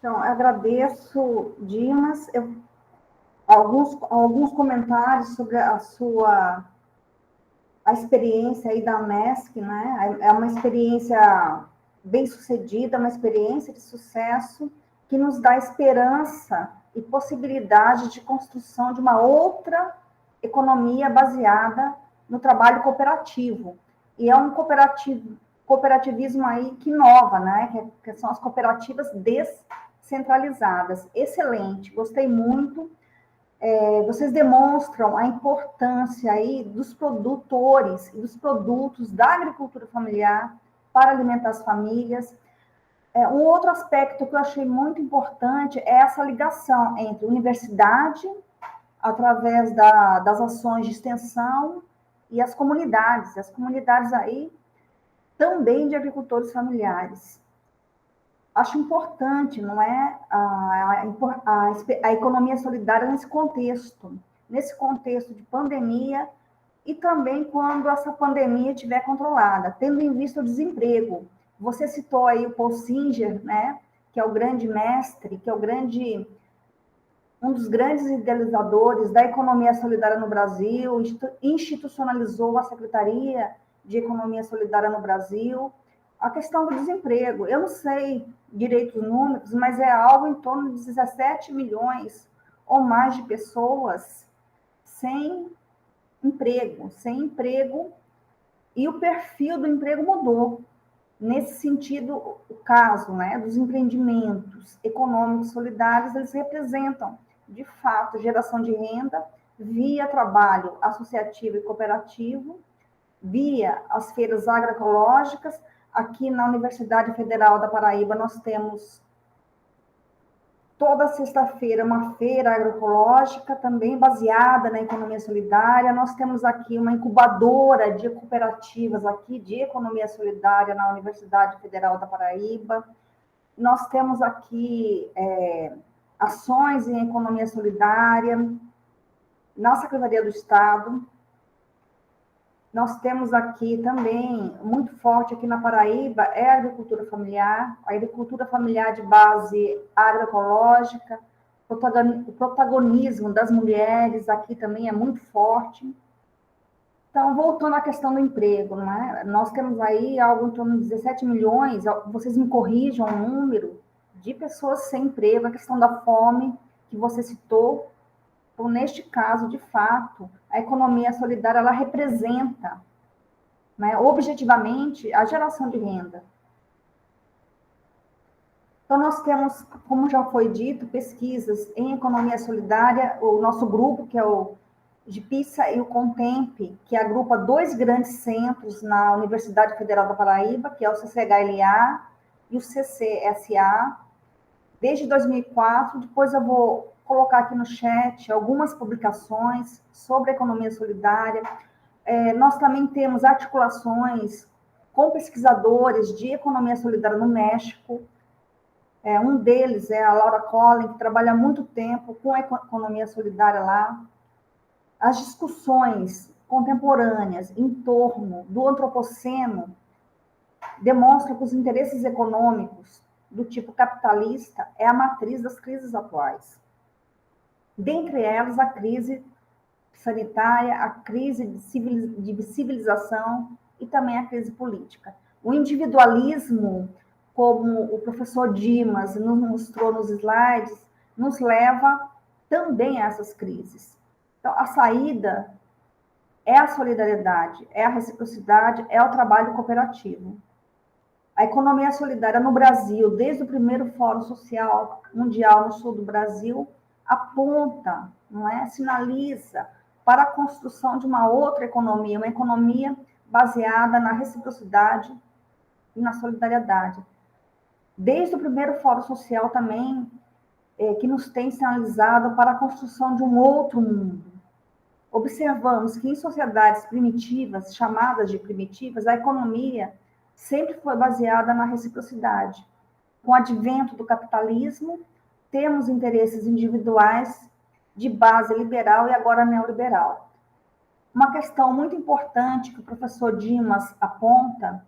Então, agradeço, Dimas. Alguns comentários sobre a experiência aí da Unesc, né? É uma experiência bem sucedida, uma experiência de sucesso que nos dá esperança e possibilidade de construção de uma outra economia baseada no trabalho cooperativo. E é um cooperativismo aí que inova, né? Que são as cooperativas descentralizadas. Excelente, gostei muito. Vocês demonstram a importância aí dos produtores e dos produtos da agricultura familiar para alimentar as famílias. Um outro aspecto que eu achei muito importante é essa ligação entre universidade, através das ações de extensão, e as comunidades aí também de agricultores familiares. Acho importante, não é, a economia solidária nesse contexto de pandemia, e também quando essa pandemia estiver controlada, tendo em vista o desemprego. Você citou aí o Paul Singer, né, que é o grande mestre, que é um dos grandes idealizadores da economia solidária no Brasil, institucionalizou a Secretaria de Economia Solidária no Brasil. A questão do desemprego, eu não sei direito os números, mas é algo em torno de 17 milhões ou mais de pessoas sem emprego, e o perfil do emprego mudou. Nesse sentido, o caso, né, dos empreendimentos econômicos solidários, eles representam, de fato, geração de renda via trabalho associativo e cooperativo, via as feiras agroecológicas. Aqui na Universidade Federal da Paraíba, nós temos toda sexta-feira uma feira agroecológica, também baseada na economia solidária. Nós temos aqui uma incubadora de cooperativas aqui de economia solidária na Universidade Federal da Paraíba. Nós temos aqui ações em economia solidária na Secretaria do Estado. Nós temos aqui também, muito forte aqui na Paraíba, a agricultura familiar de base agroecológica, o protagonismo das mulheres aqui também é muito forte. Então, voltando à questão do emprego, né? Nós temos aí algo em torno de 17 milhões, vocês me corrijam o número, de pessoas sem emprego, a questão da fome que você citou. Então, neste caso, de fato, a economia solidária, ela representa, né, objetivamente, a geração de renda. Então, nós temos, como já foi dito, pesquisas em economia solidária, o nosso grupo, que é o GPISA, e o CONTEMP, que agrupa dois grandes centros na Universidade Federal da Paraíba, que é o CCHLA e o CCSA, desde 2004. Depois eu vou colocar aqui no chat algumas publicações sobre economia solidária. Nós também temos articulações com pesquisadores de economia solidária no México. Um deles é a Laura Collin, que trabalha há muito tempo com a economia solidária lá. As discussões contemporâneas em torno do antropoceno demonstram que os interesses econômicos do tipo capitalista é a matriz das crises atuais. Dentre elas, a crise sanitária, a crise de civilização e também a crise política. O individualismo, como o professor Dimas nos mostrou nos slides, nos leva também a essas crises. Então, a saída é a solidariedade, é a reciprocidade, é o trabalho cooperativo. A economia solidária no Brasil, desde o primeiro Fórum Social Mundial no sul do Brasil, aponta, não é? Sinaliza para a construção de uma outra economia, uma economia baseada na reciprocidade e na solidariedade. Desde o primeiro Fórum Social também, que nos tem sinalizado para a construção de um outro mundo. Observamos que em sociedades primitivas, chamadas de primitivas, a economia sempre foi baseada na reciprocidade. Com o advento do capitalismo, temos interesses individuais de base liberal e agora neoliberal. Uma questão muito importante que o professor Dimas aponta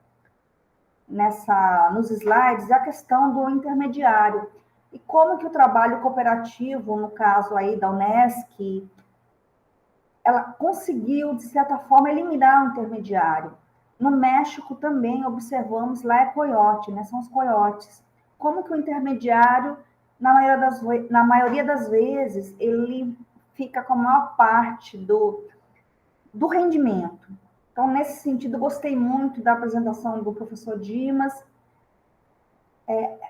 nos slides é a questão do intermediário. E como que o trabalho cooperativo, no caso aí da Unesc, ela conseguiu, de certa forma, eliminar o intermediário. No México também observamos, lá é coiote, né? São os coiotes. Como que o intermediário, na maioria das vezes, ele fica com a maior parte do rendimento. Então, nesse sentido, gostei muito da apresentação do professor Dimas.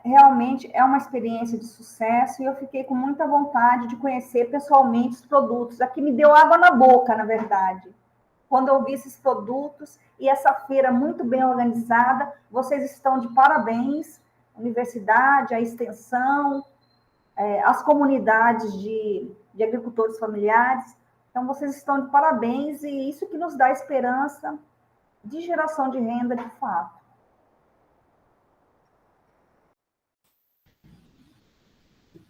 Realmente é uma experiência de sucesso e eu fiquei com muita vontade de conhecer pessoalmente os produtos. Aqui me deu água na boca, na verdade. Quando eu vi esses produtos e essa feira muito bem organizada, vocês estão de parabéns, a universidade, a extensão, as comunidades de agricultores familiares. Então, vocês estão de parabéns e isso que nos dá esperança de geração de renda de fato.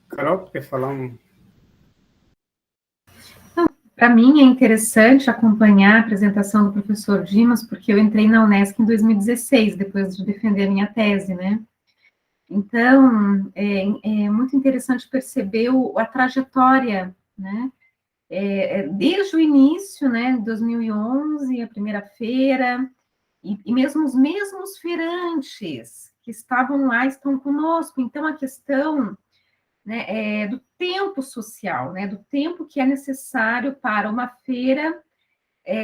Carol, quer falar um? Para mim é interessante acompanhar a apresentação do professor Dimas, porque eu entrei na Unesc em 2016, depois de defender a minha tese, né? Então, é muito interessante perceber a trajetória, né? Desde o início, né, 2011, a primeira feira, e mesmo os mesmos feirantes que estavam lá estão conosco. Então, a questão, né, do tempo social, né, do tempo que é necessário para uma feira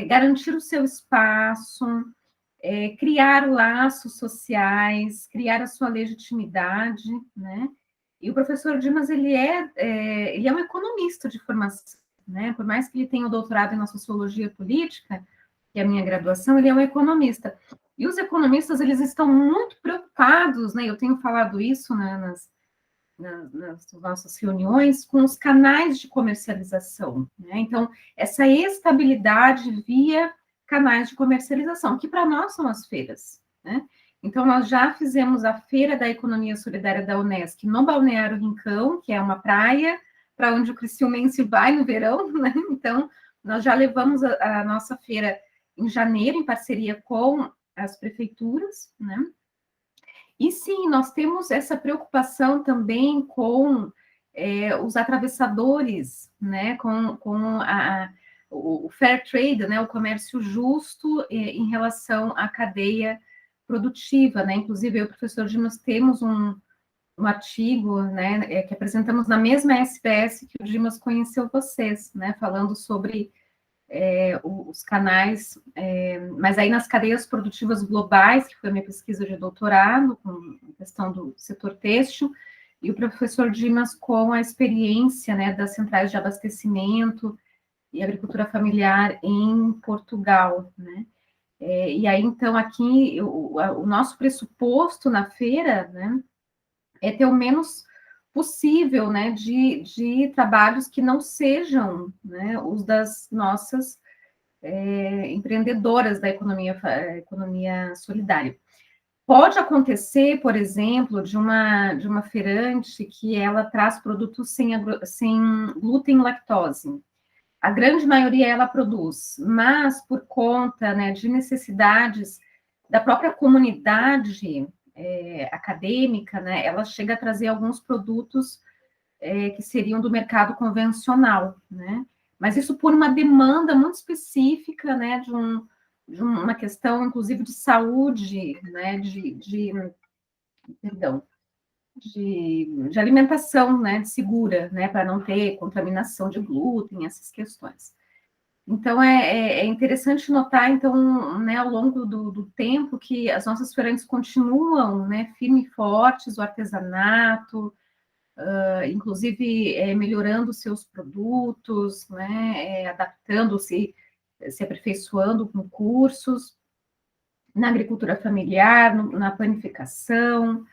garantir o seu espaço, criar laços sociais, criar a sua legitimidade, né? E o professor Dimas, ele é um economista de formação, né? Por mais que ele tenha o doutorado na sociologia política, que é a minha graduação, ele é um economista. E os economistas, eles estão muito preocupados, né? Eu tenho falado isso, né, nas nossas reuniões, com os canais de comercialização, né? Então, essa estabilidade via canais de comercialização, que para nós são as feiras, né? Então, nós já fizemos a Feira da Economia Solidária da Unesc no Balneário Rincão, que é uma praia para onde o criciumense vai no verão, né? Então, nós já levamos a nossa feira em janeiro, em parceria com as prefeituras, né? E sim, nós temos essa preocupação também com os atravessadores, né? Com o fair trade, né? O comércio justo em relação à cadeia produtiva, né? Inclusive, eu e o professor Dimas temos um artigo, né? Que apresentamos na mesma SPS que o Dimas conheceu vocês, né? Falando sobre os canais, mas aí nas cadeias produtivas globais, que foi a minha pesquisa de doutorado, com a questão do setor têxtil, e o professor Dimas com a experiência, né, das centrais de abastecimento e agricultura familiar em Portugal, né? E aí, então, aqui, o nosso pressuposto na feira, né, é ter o menos possível, né, de trabalhos que não sejam, né, os das nossas empreendedoras da economia solidária. Pode acontecer, por exemplo, de uma feirante que ela traz produtos sem glúten e lactose. A grande maioria ela produz, mas por conta, né, de necessidades da própria comunidade acadêmica, né, ela chega a trazer alguns produtos que seriam do mercado convencional, né? Mas isso por uma demanda muito específica, né, de uma questão, inclusive, de saúde, né, de alimentação, né, de segura, né, para não ter contaminação de glúten, essas questões. Então, é interessante notar, então, né, ao longo do tempo, que as nossas feirantes continuam, né, firmes e fortes, o artesanato, inclusive melhorando seus produtos, né, adaptando-se, se aperfeiçoando com cursos, na agricultura familiar, na panificação,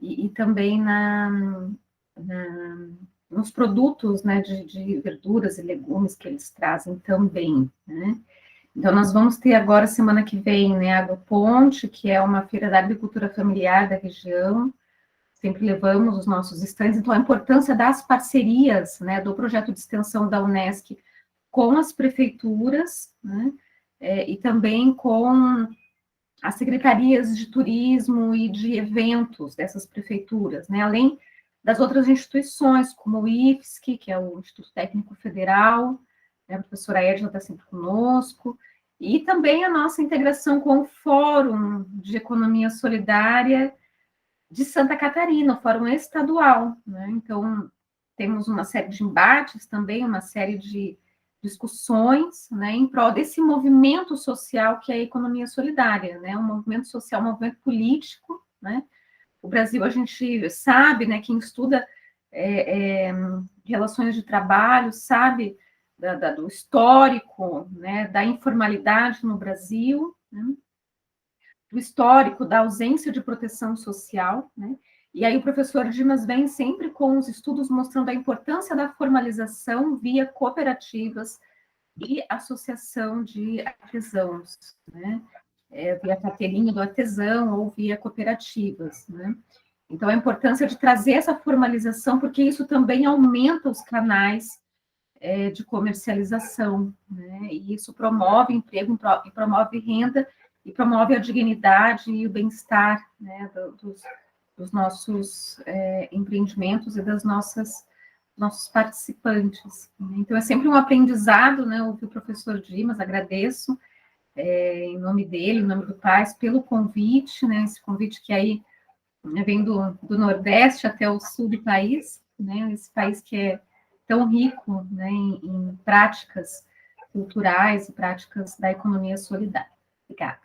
e também nos produtos, né, de verduras e legumes que eles trazem também, né. Então, nós vamos ter agora, semana que vem, né, a Agroponte, que é uma feira da agricultura familiar da região, sempre levamos os nossos estandes, então a importância das parcerias, né, do projeto de extensão da Unesc com as prefeituras, né, e também com as secretarias de turismo e de eventos dessas prefeituras, né, além das outras instituições, como o IFSC, que é o Instituto Técnico Federal, né, a professora Edna está sempre conosco, e também a nossa integração com o Fórum de Economia Solidária de Santa Catarina, o Fórum Estadual, né? Então, temos uma série de embates também, uma série de discussões, né, em prol desse movimento social que é a economia solidária, né, um movimento social, um movimento político, né. O Brasil, a gente sabe, né, quem estuda relações de trabalho, sabe do histórico, né, da informalidade no Brasil, né, do histórico da ausência de proteção social, né, e aí o professor Dimas vem sempre com os estudos mostrando a importância da formalização via cooperativas e associação de artesãos, né, via carteirinha do artesão ou via cooperativas, né. Então, a importância de trazer essa formalização, porque isso também aumenta os canais de comercialização, né? E isso promove emprego, e promove renda, e promove a dignidade e o bem-estar, né, dos nossos empreendimentos e das nossos participantes. Então, é sempre um aprendizado, né, ouvir o professor Dimas, agradeço, em nome dele, em nome do PAS, pelo convite, né, esse convite que aí vem do Nordeste até o sul do país, né, esse país que é tão rico, né, em práticas culturais e práticas da economia solidária. Obrigada.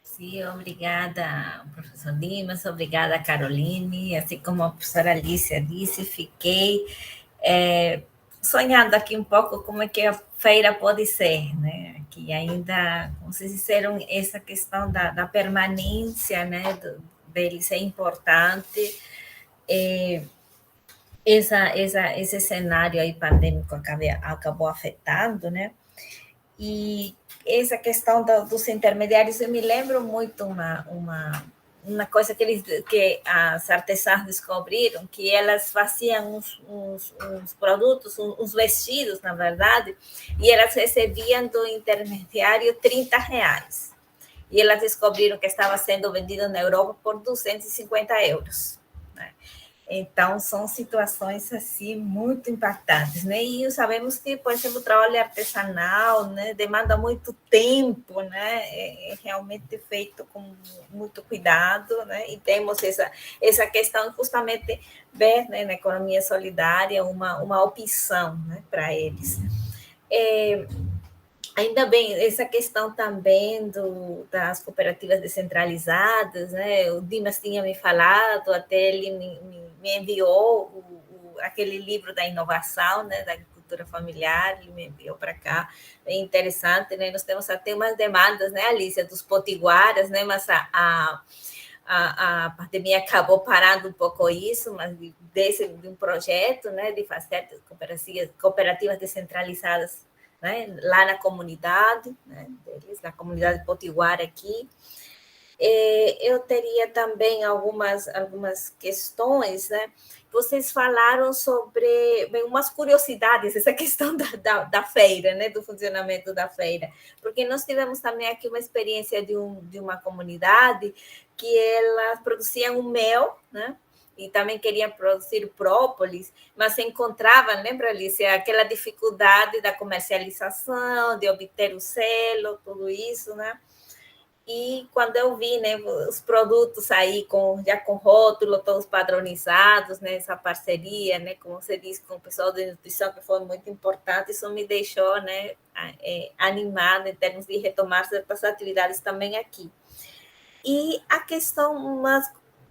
Sim, obrigada, professor Dimas, obrigada, Caroline. Assim como a professora Alicia disse, fiquei sonhando aqui um pouco como é que a feira pode ser, né? Que ainda, como vocês disseram, essa questão da permanência, né, deles é importante. Esse cenário aí pandêmico acabou afetando, né? E essa questão dos intermediários, eu me lembro muito uma coisa que as artesãs descobriram, que elas faziam uns produtos, uns vestidos, na verdade, e elas recebiam do intermediário R$30. E elas descobriram que estava sendo vendido na Europa por 250 euros. Né? Então, são situações, assim, muito impactantes, né? E sabemos que, por exemplo, o trabalho artesanal, né, demanda muito tempo, né? É realmente feito com muito cuidado, né? E temos essa questão, justamente, ver, né, na economia solidária uma opção, né, para eles. Ainda bem, essa questão também das cooperativas descentralizadas, né? O Dimas tinha me falado, até ele me enviou aquele livro da inovação, né? Da agricultura familiar, ele me enviou para cá, bem interessante, né? Nós temos até umas demandas, né, Alicia, dos potiguaras, né? Mas a pandemia acabou parando um pouco isso, mas de um projeto, né, de fazer cooperativas descentralizadas, né, lá na comunidade, né, deles, na comunidade potiguara aqui. Eu teria também algumas questões, né? Vocês falaram sobre umas curiosidades, essa questão da feira, né? Do funcionamento da feira, porque nós tivemos também aqui uma experiência de uma comunidade que elas produziam mel, né? E também queriam produzir própolis, mas se encontrava, lembra, Alicia, aquela dificuldade da comercialização, de obter o selo, tudo isso, né? E quando eu vi, né, os produtos aí já com rótulo, todos padronizados, né, essa parceria, né, como você disse, com o pessoal da nutrição, que foi muito importante, isso me deixou, né, animada em termos de retomar certas atividades também aqui. E a questão,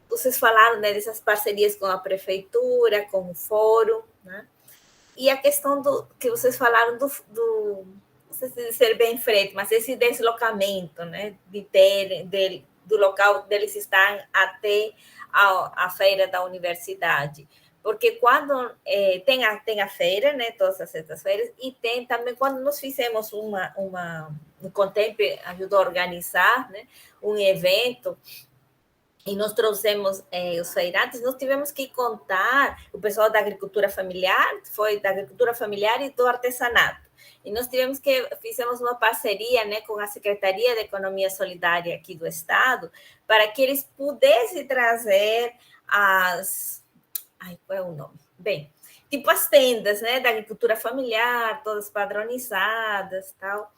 vocês falaram, né, dessas parcerias com a prefeitura, com o fórum, né? E a questão que vocês falaram não sei se ser bem feito, mas esse deslocamento, né, do local deles estarem até a feira da universidade. Porque quando tem a feira, né, todas as sextas-feiras, e tem também, quando nós fizemos o Contempe ajudou a organizar, né, um evento, e nós trouxemos os feirantes, nós tivemos que contar, o pessoal da agricultura familiar, foi da agricultura familiar e do artesanato. E nós fizemos uma parceria, né, com a Secretaria de Economia Solidária aqui do Estado, para que eles pudessem trazer qual é o nome? Bem, tipo as tendas, né, da agricultura familiar, todas padronizadas, tal.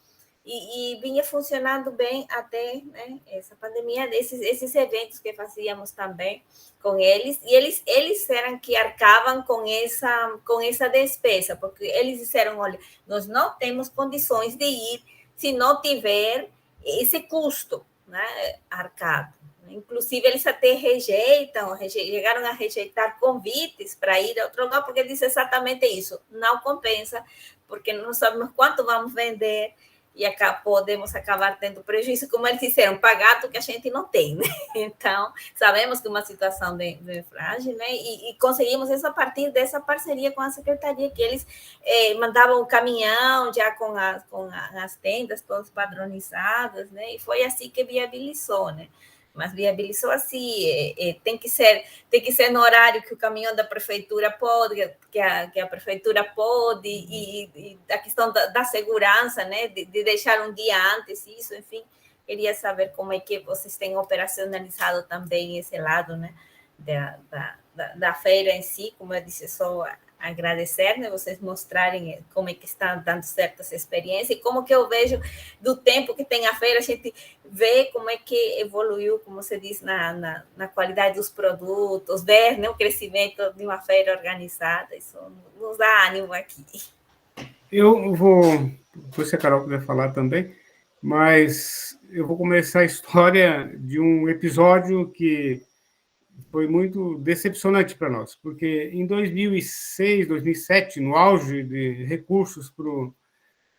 E vinha funcionando bem até, né, essa pandemia, esses eventos que fazíamos também com eles, e eles eram que arcavam com essa despesa, porque eles disseram, olha, nós não temos condições de ir se não tiver esse custo, né, arcado. Inclusive, eles até chegaram a rejeitar convites para ir a outro lugar, porque eles dizem exatamente isso, não compensa, porque não sabemos quanto vamos vender, e podemos acabar tendo prejuízo, como eles disseram, pagar do que a gente não tem, né? Então, sabemos que é uma situação bem frágil, né? E conseguimos isso a partir dessa parceria com a Secretaria, que eles mandavam o caminhão já com as tendas todas padronizadas, né? E foi assim que viabilizou, né? Mas viabilizou assim, tem que ser no horário que o caminhão da prefeitura pode, que a prefeitura pode, e a questão da segurança, né, de deixar um dia antes, isso, enfim, queria saber como é que vocês têm operacionalizado também esse lado, né, da feira em si, como eu disse, só agradecer, né, vocês mostrarem como é que estão dando certas experiências, e como que eu vejo do tempo que tem a feira, a gente vê como é que evoluiu, como você diz, na qualidade dos produtos, ver, né, o crescimento de uma feira organizada, isso nos dá ânimo aqui. Eu vou, se a Carol puder falar também, mas eu vou começar a história de um episódio que foi muito decepcionante para nós, porque em 2006, 2007, no auge de recursos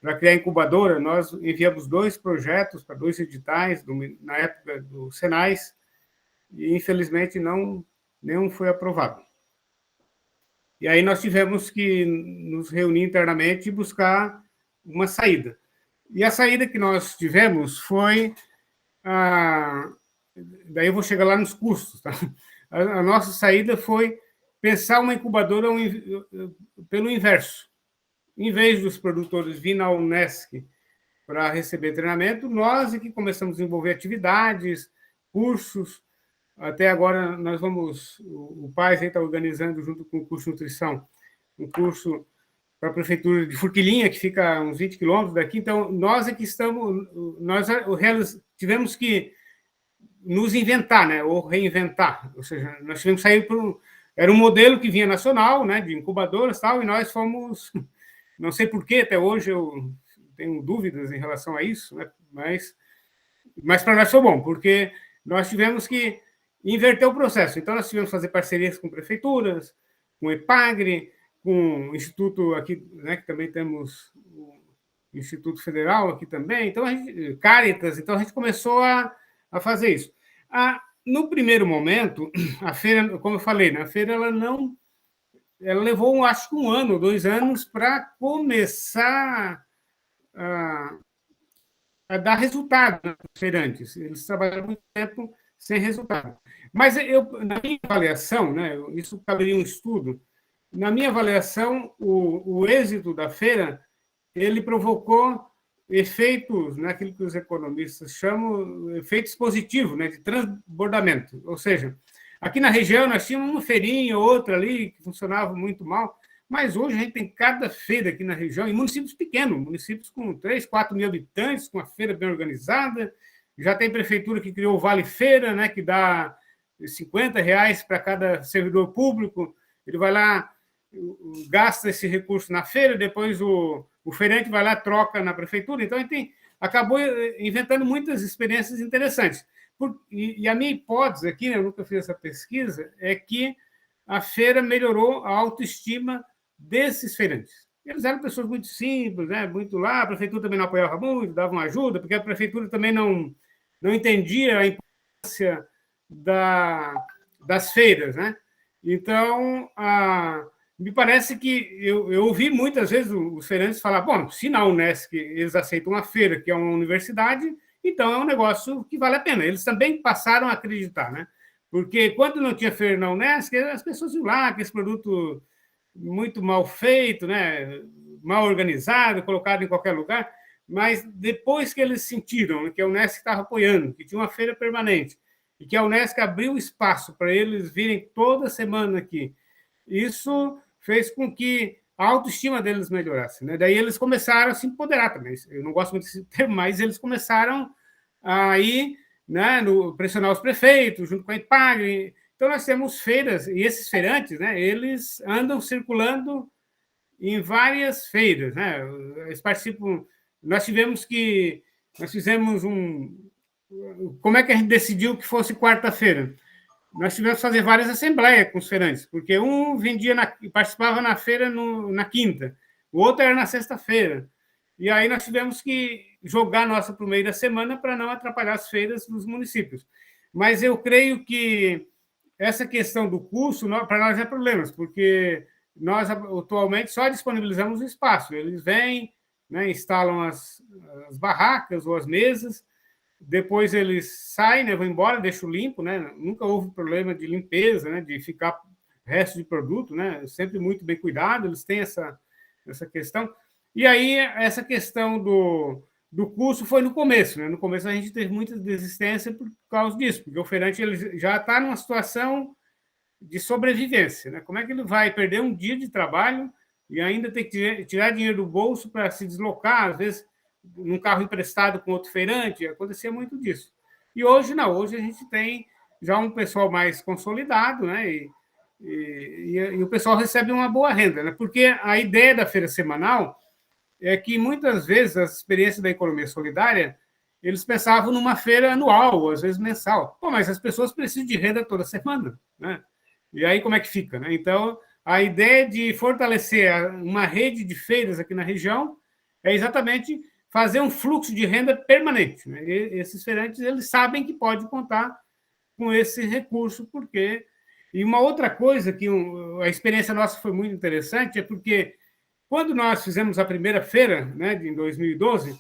para criar incubadora, nós enviamos 2 projetos para 2 editais, na época do Senais, e infelizmente nenhum foi aprovado. E aí nós tivemos que nos reunir internamente e buscar uma saída. E a saída que nós tivemos foi... Daí eu vou chegar lá nos custos, tá? A nossa saída foi pensar uma incubadora pelo inverso. Em vez dos produtores virem na Unesc para receber treinamento, nós é que começamos a desenvolver atividades, cursos. Até agora, o PAIS está organizando, junto com o curso de nutrição, um curso para a prefeitura de Forquilinha, que fica a uns 20 quilômetros daqui. Então, nós é que tivemos que nos inventar, né, ou reinventar. Ou seja, nós tivemos que sair era um modelo que vinha nacional, né, de incubadoras e tal, e nós fomos... Não sei por que até hoje eu tenho dúvidas em relação a isso, né, mas para nós foi bom, porque nós tivemos que inverter o processo. Então, nós tivemos que fazer parcerias com prefeituras, com o EPAGRE, com o Instituto aqui, né, que também temos o Instituto Federal aqui também, então Caritas, então a gente começou a fazer isso. No primeiro momento, a feira, como eu falei, né, a feira ela levou, acho que 1 ano, 2 anos para começar a dar resultado para os feirantes. Eles trabalharam muito tempo sem resultado. Mas na minha avaliação, né, isso caberia um estudo, na minha avaliação, o êxito da feira, ele provocou efeitos, naquilo que os economistas chamam efeitos positivos, né, de transbordamento. Ou seja, aqui na região nós tínhamos uma feirinha ou outra ali que funcionava muito mal, mas hoje a gente tem cada feira aqui na região, em municípios pequenos, municípios com 3, 4 mil habitantes, com a feira bem organizada. Já tem prefeitura que criou o Vale Feira, né, que dá R$50 para cada servidor público. Ele vai lá, gasta esse recurso na feira, depois o feirante vai lá, troca na prefeitura. Então, a gente acabou inventando muitas experiências interessantes. E a minha hipótese aqui, né, eu nunca fiz essa pesquisa, é que a feira melhorou a autoestima desses feirantes. Eles eram pessoas muito simples, né, muito lá, a prefeitura também não apoiava muito, dava uma ajuda, porque a prefeitura também não entendia a importância das feiras, né? Então, me parece que eu ouvi muitas vezes os feirantes falar, bom, se na Unesc eles aceitam uma feira, que é uma universidade, então é um negócio que vale a pena. Eles também passaram a acreditar, né? Porque quando não tinha feira na Unesc, as pessoas iam lá, aqueles produtos muito mal feito, né? Mal organizado, colocado em qualquer lugar, mas depois que eles sentiram que a Unesc estava apoiando, que tinha uma feira permanente, e que a Unesc abriu espaço para eles virem toda semana aqui, isso fez com que a autoestima deles melhorasse, né? Daí eles começaram a se empoderar também. Eu não gosto muito desse termo, mas eles começaram a ir, né, pressionar os prefeitos, junto com a IPAG. Então, nós temos feiras, e esses feirantes, né, eles andam circulando em várias feiras, né? Eles participam. Nós fizemos como é que a gente decidiu que fosse quarta-feira? Nós tivemos que fazer várias assembleias com os feirantes, porque um participava na feira na quinta, o outro era na sexta-feira. E aí nós tivemos que jogar a nossa para o meio da semana para não atrapalhar as feiras dos municípios. Mas eu creio que essa questão do curso, para nós é problema, porque nós atualmente só disponibilizamos o espaço. Eles vêm, né, instalam as barracas ou as mesas, depois eles saem, né, vão embora, deixam limpo, né? Nunca houve problema de limpeza, né, de ficar resto de produto, né? Sempre muito bem cuidado, eles têm essa questão. E aí, essa questão do curso foi no começo, né? No começo a gente teve muita desistência por causa disso, porque o feirante ele já está numa situação de sobrevivência, né? Como é que ele vai perder um dia de trabalho e ainda ter que tirar dinheiro do bolso para se deslocar, às vezes num carro emprestado com outro feirante? Acontecia muito disso. E hoje não, hoje a gente tem já um pessoal mais consolidado, né? E o pessoal recebe uma boa renda, né? Porque a ideia da feira semanal é que muitas vezes as experiências da economia solidária eles pensavam numa feira anual, ou às vezes mensal. Pô, mas as pessoas precisam de renda toda semana, né? E aí como é que fica, né? Então, a ideia de fortalecer uma rede de feiras aqui na região é exatamente fazer um fluxo de renda permanente, né? E esses feirantes eles sabem que pode contar com esse recurso, porque... E uma outra coisa que a experiência nossa foi muito interessante é porque quando nós fizemos a primeira feira, né, em 2012,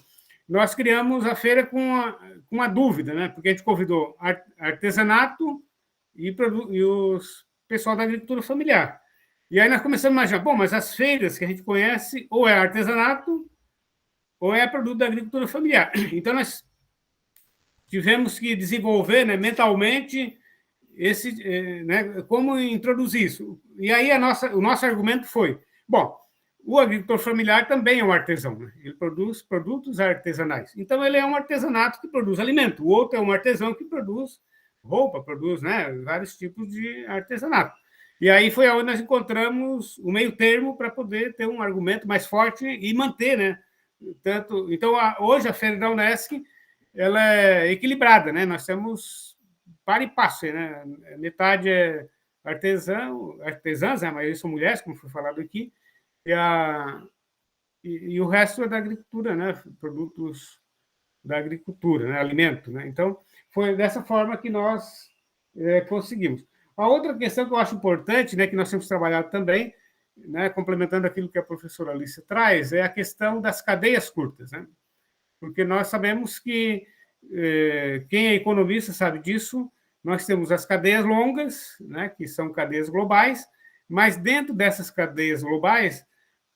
nós criamos a feira com uma dúvida, né? Porque a gente convidou artesanato e os pessoal da agricultura familiar. E aí nós começamos a imaginar, bom, mas as feiras que a gente conhece ou é artesanato ou é produto da agricultura familiar. Então, nós tivemos que desenvolver, né, mentalmente né, como introduzir isso. E aí o nosso argumento foi, bom, o agricultor familiar também é um artesão, né? Ele produz produtos artesanais. Então, ele é um artesanato que produz alimento. O outro é um artesão que produz roupa, produz, né, vários tipos de artesanato. E aí foi onde nós encontramos o meio termo para poder ter um argumento mais forte e manter, né? Então, hoje a feira da Unesc ela é equilibrada, né? Nós temos par e passo, né? Metade é artesãs, né? A maioria são mulheres, como foi falado aqui, e o resto é da agricultura, né? Produtos da agricultura, né? Alimento, né? Então, foi dessa forma que nós conseguimos. A outra questão que eu acho importante, né, que nós temos trabalhado também, né, complementando aquilo que a professora Alice traz, é a questão das cadeias curtas, né? Porque nós sabemos que, quem é economista sabe disso, nós temos as cadeias longas, né, que são cadeias globais, mas dentro dessas cadeias globais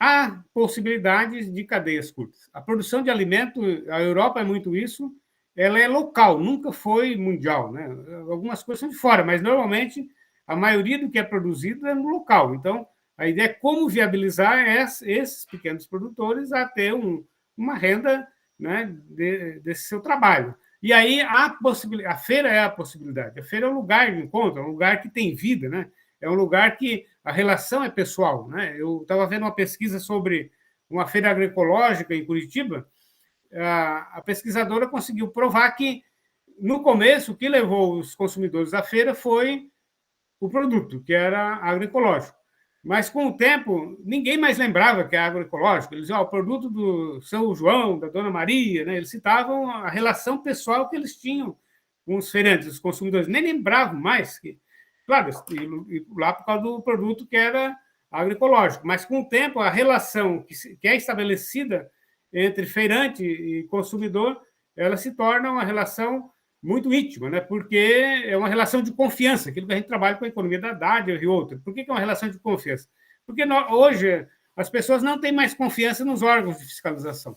há possibilidades de cadeias curtas. A produção de alimento, a Europa é muito isso, ela é local, nunca foi mundial, né? Algumas coisas são de fora, mas normalmente a maioria do que é produzido é no local. Então, a ideia é como viabilizar esses pequenos produtores a ter uma renda, né, desse seu trabalho. E aí a feira é a possibilidade. A feira é um lugar de encontro, é um lugar que tem vida, né? É um lugar que a relação é pessoal, né? Eu estava vendo uma pesquisa sobre uma feira agroecológica em Curitiba. A pesquisadora conseguiu provar que, no começo, o que levou os consumidores à feira foi o produto, que era agroecológico. Mas, com o tempo, ninguém mais lembrava que era agroecológico. Eles diziam, o produto do seu João, da Dona Maria, né? Eles citavam a relação pessoal que eles tinham com os feirantes, os consumidores. Nem lembravam mais que... Claro, lá por causa do produto que era agroecológico. Mas, com o tempo, a relação que é estabelecida entre feirante e consumidor, ela se torna uma relação muito íntima, né? Porque é uma relação de confiança, aquilo que a gente trabalha com a economia da dádiva e outra. Por que é uma relação de confiança? Porque hoje as pessoas não têm mais confiança nos órgãos de fiscalização.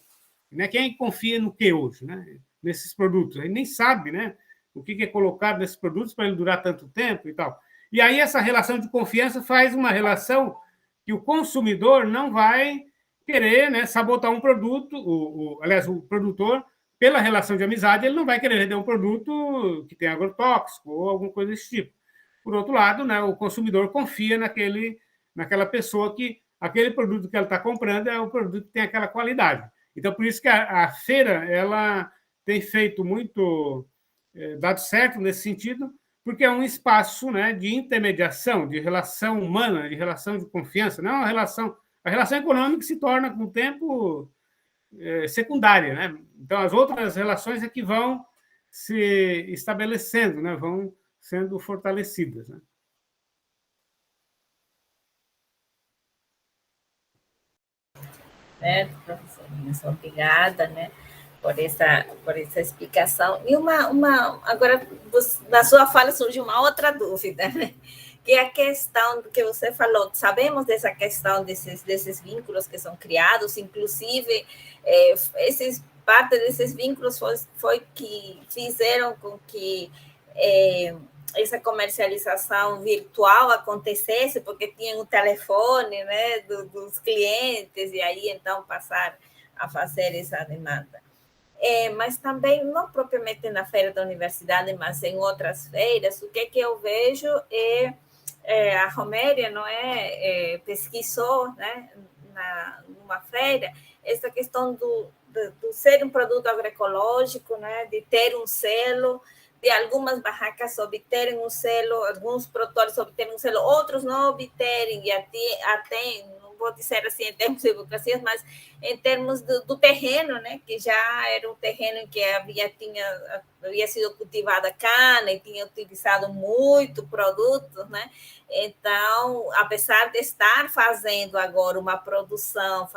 Né? Quem confia no que hoje? Né? Nesses produtos? Ele nem sabe, né? O que é colocado nesses produtos para ele durar tanto tempo e tal. E aí essa relação de confiança faz uma relação que o consumidor não vai querer, né, sabotar um produto, aliás, o produtor, pela relação de amizade, ele não vai querer vender um produto que tem agrotóxico ou alguma coisa desse tipo. Por outro lado, né, o consumidor confia naquela pessoa que aquele produto que ela está comprando é o produto que tem aquela qualidade. Então, por isso que a feira ela tem feito muito, dado certo nesse sentido, porque é um espaço, né, de intermediação, de relação humana, de relação de confiança, não é uma relação. A relação econômica se torna, com o tempo, secundária, né? Então, as outras relações é que vão se estabelecendo, né? Vão sendo fortalecidas, né? Certo, professor Inês, obrigada, né, por essa explicação. E agora, na sua fala surgiu uma outra dúvida, né, que é a questão que você falou. Sabemos dessa questão desses vínculos que são criados, inclusive, parte desses vínculos foi que fizeram com que essa comercialização virtual acontecesse, porque tinham o telefone, né, dos clientes, e aí então passaram a fazer essa demanda. Mas também, não propriamente na feira da universidade, mas em outras feiras, o que eu vejo a Roméria, não pesquisou, né, numa feira, essa questão do ser um produto agroecológico, né, de ter um selo, de algumas barracas obterem um selo, alguns produtores obterem um selo, outros não obterem, e até não vou dizer assim em termos de burocracias, mas em termos do terreno, né, que já era um terreno em que havia sido cultivada cana e tinha utilizado muito produtos, né? Então, apesar de estar fazendo agora uma produção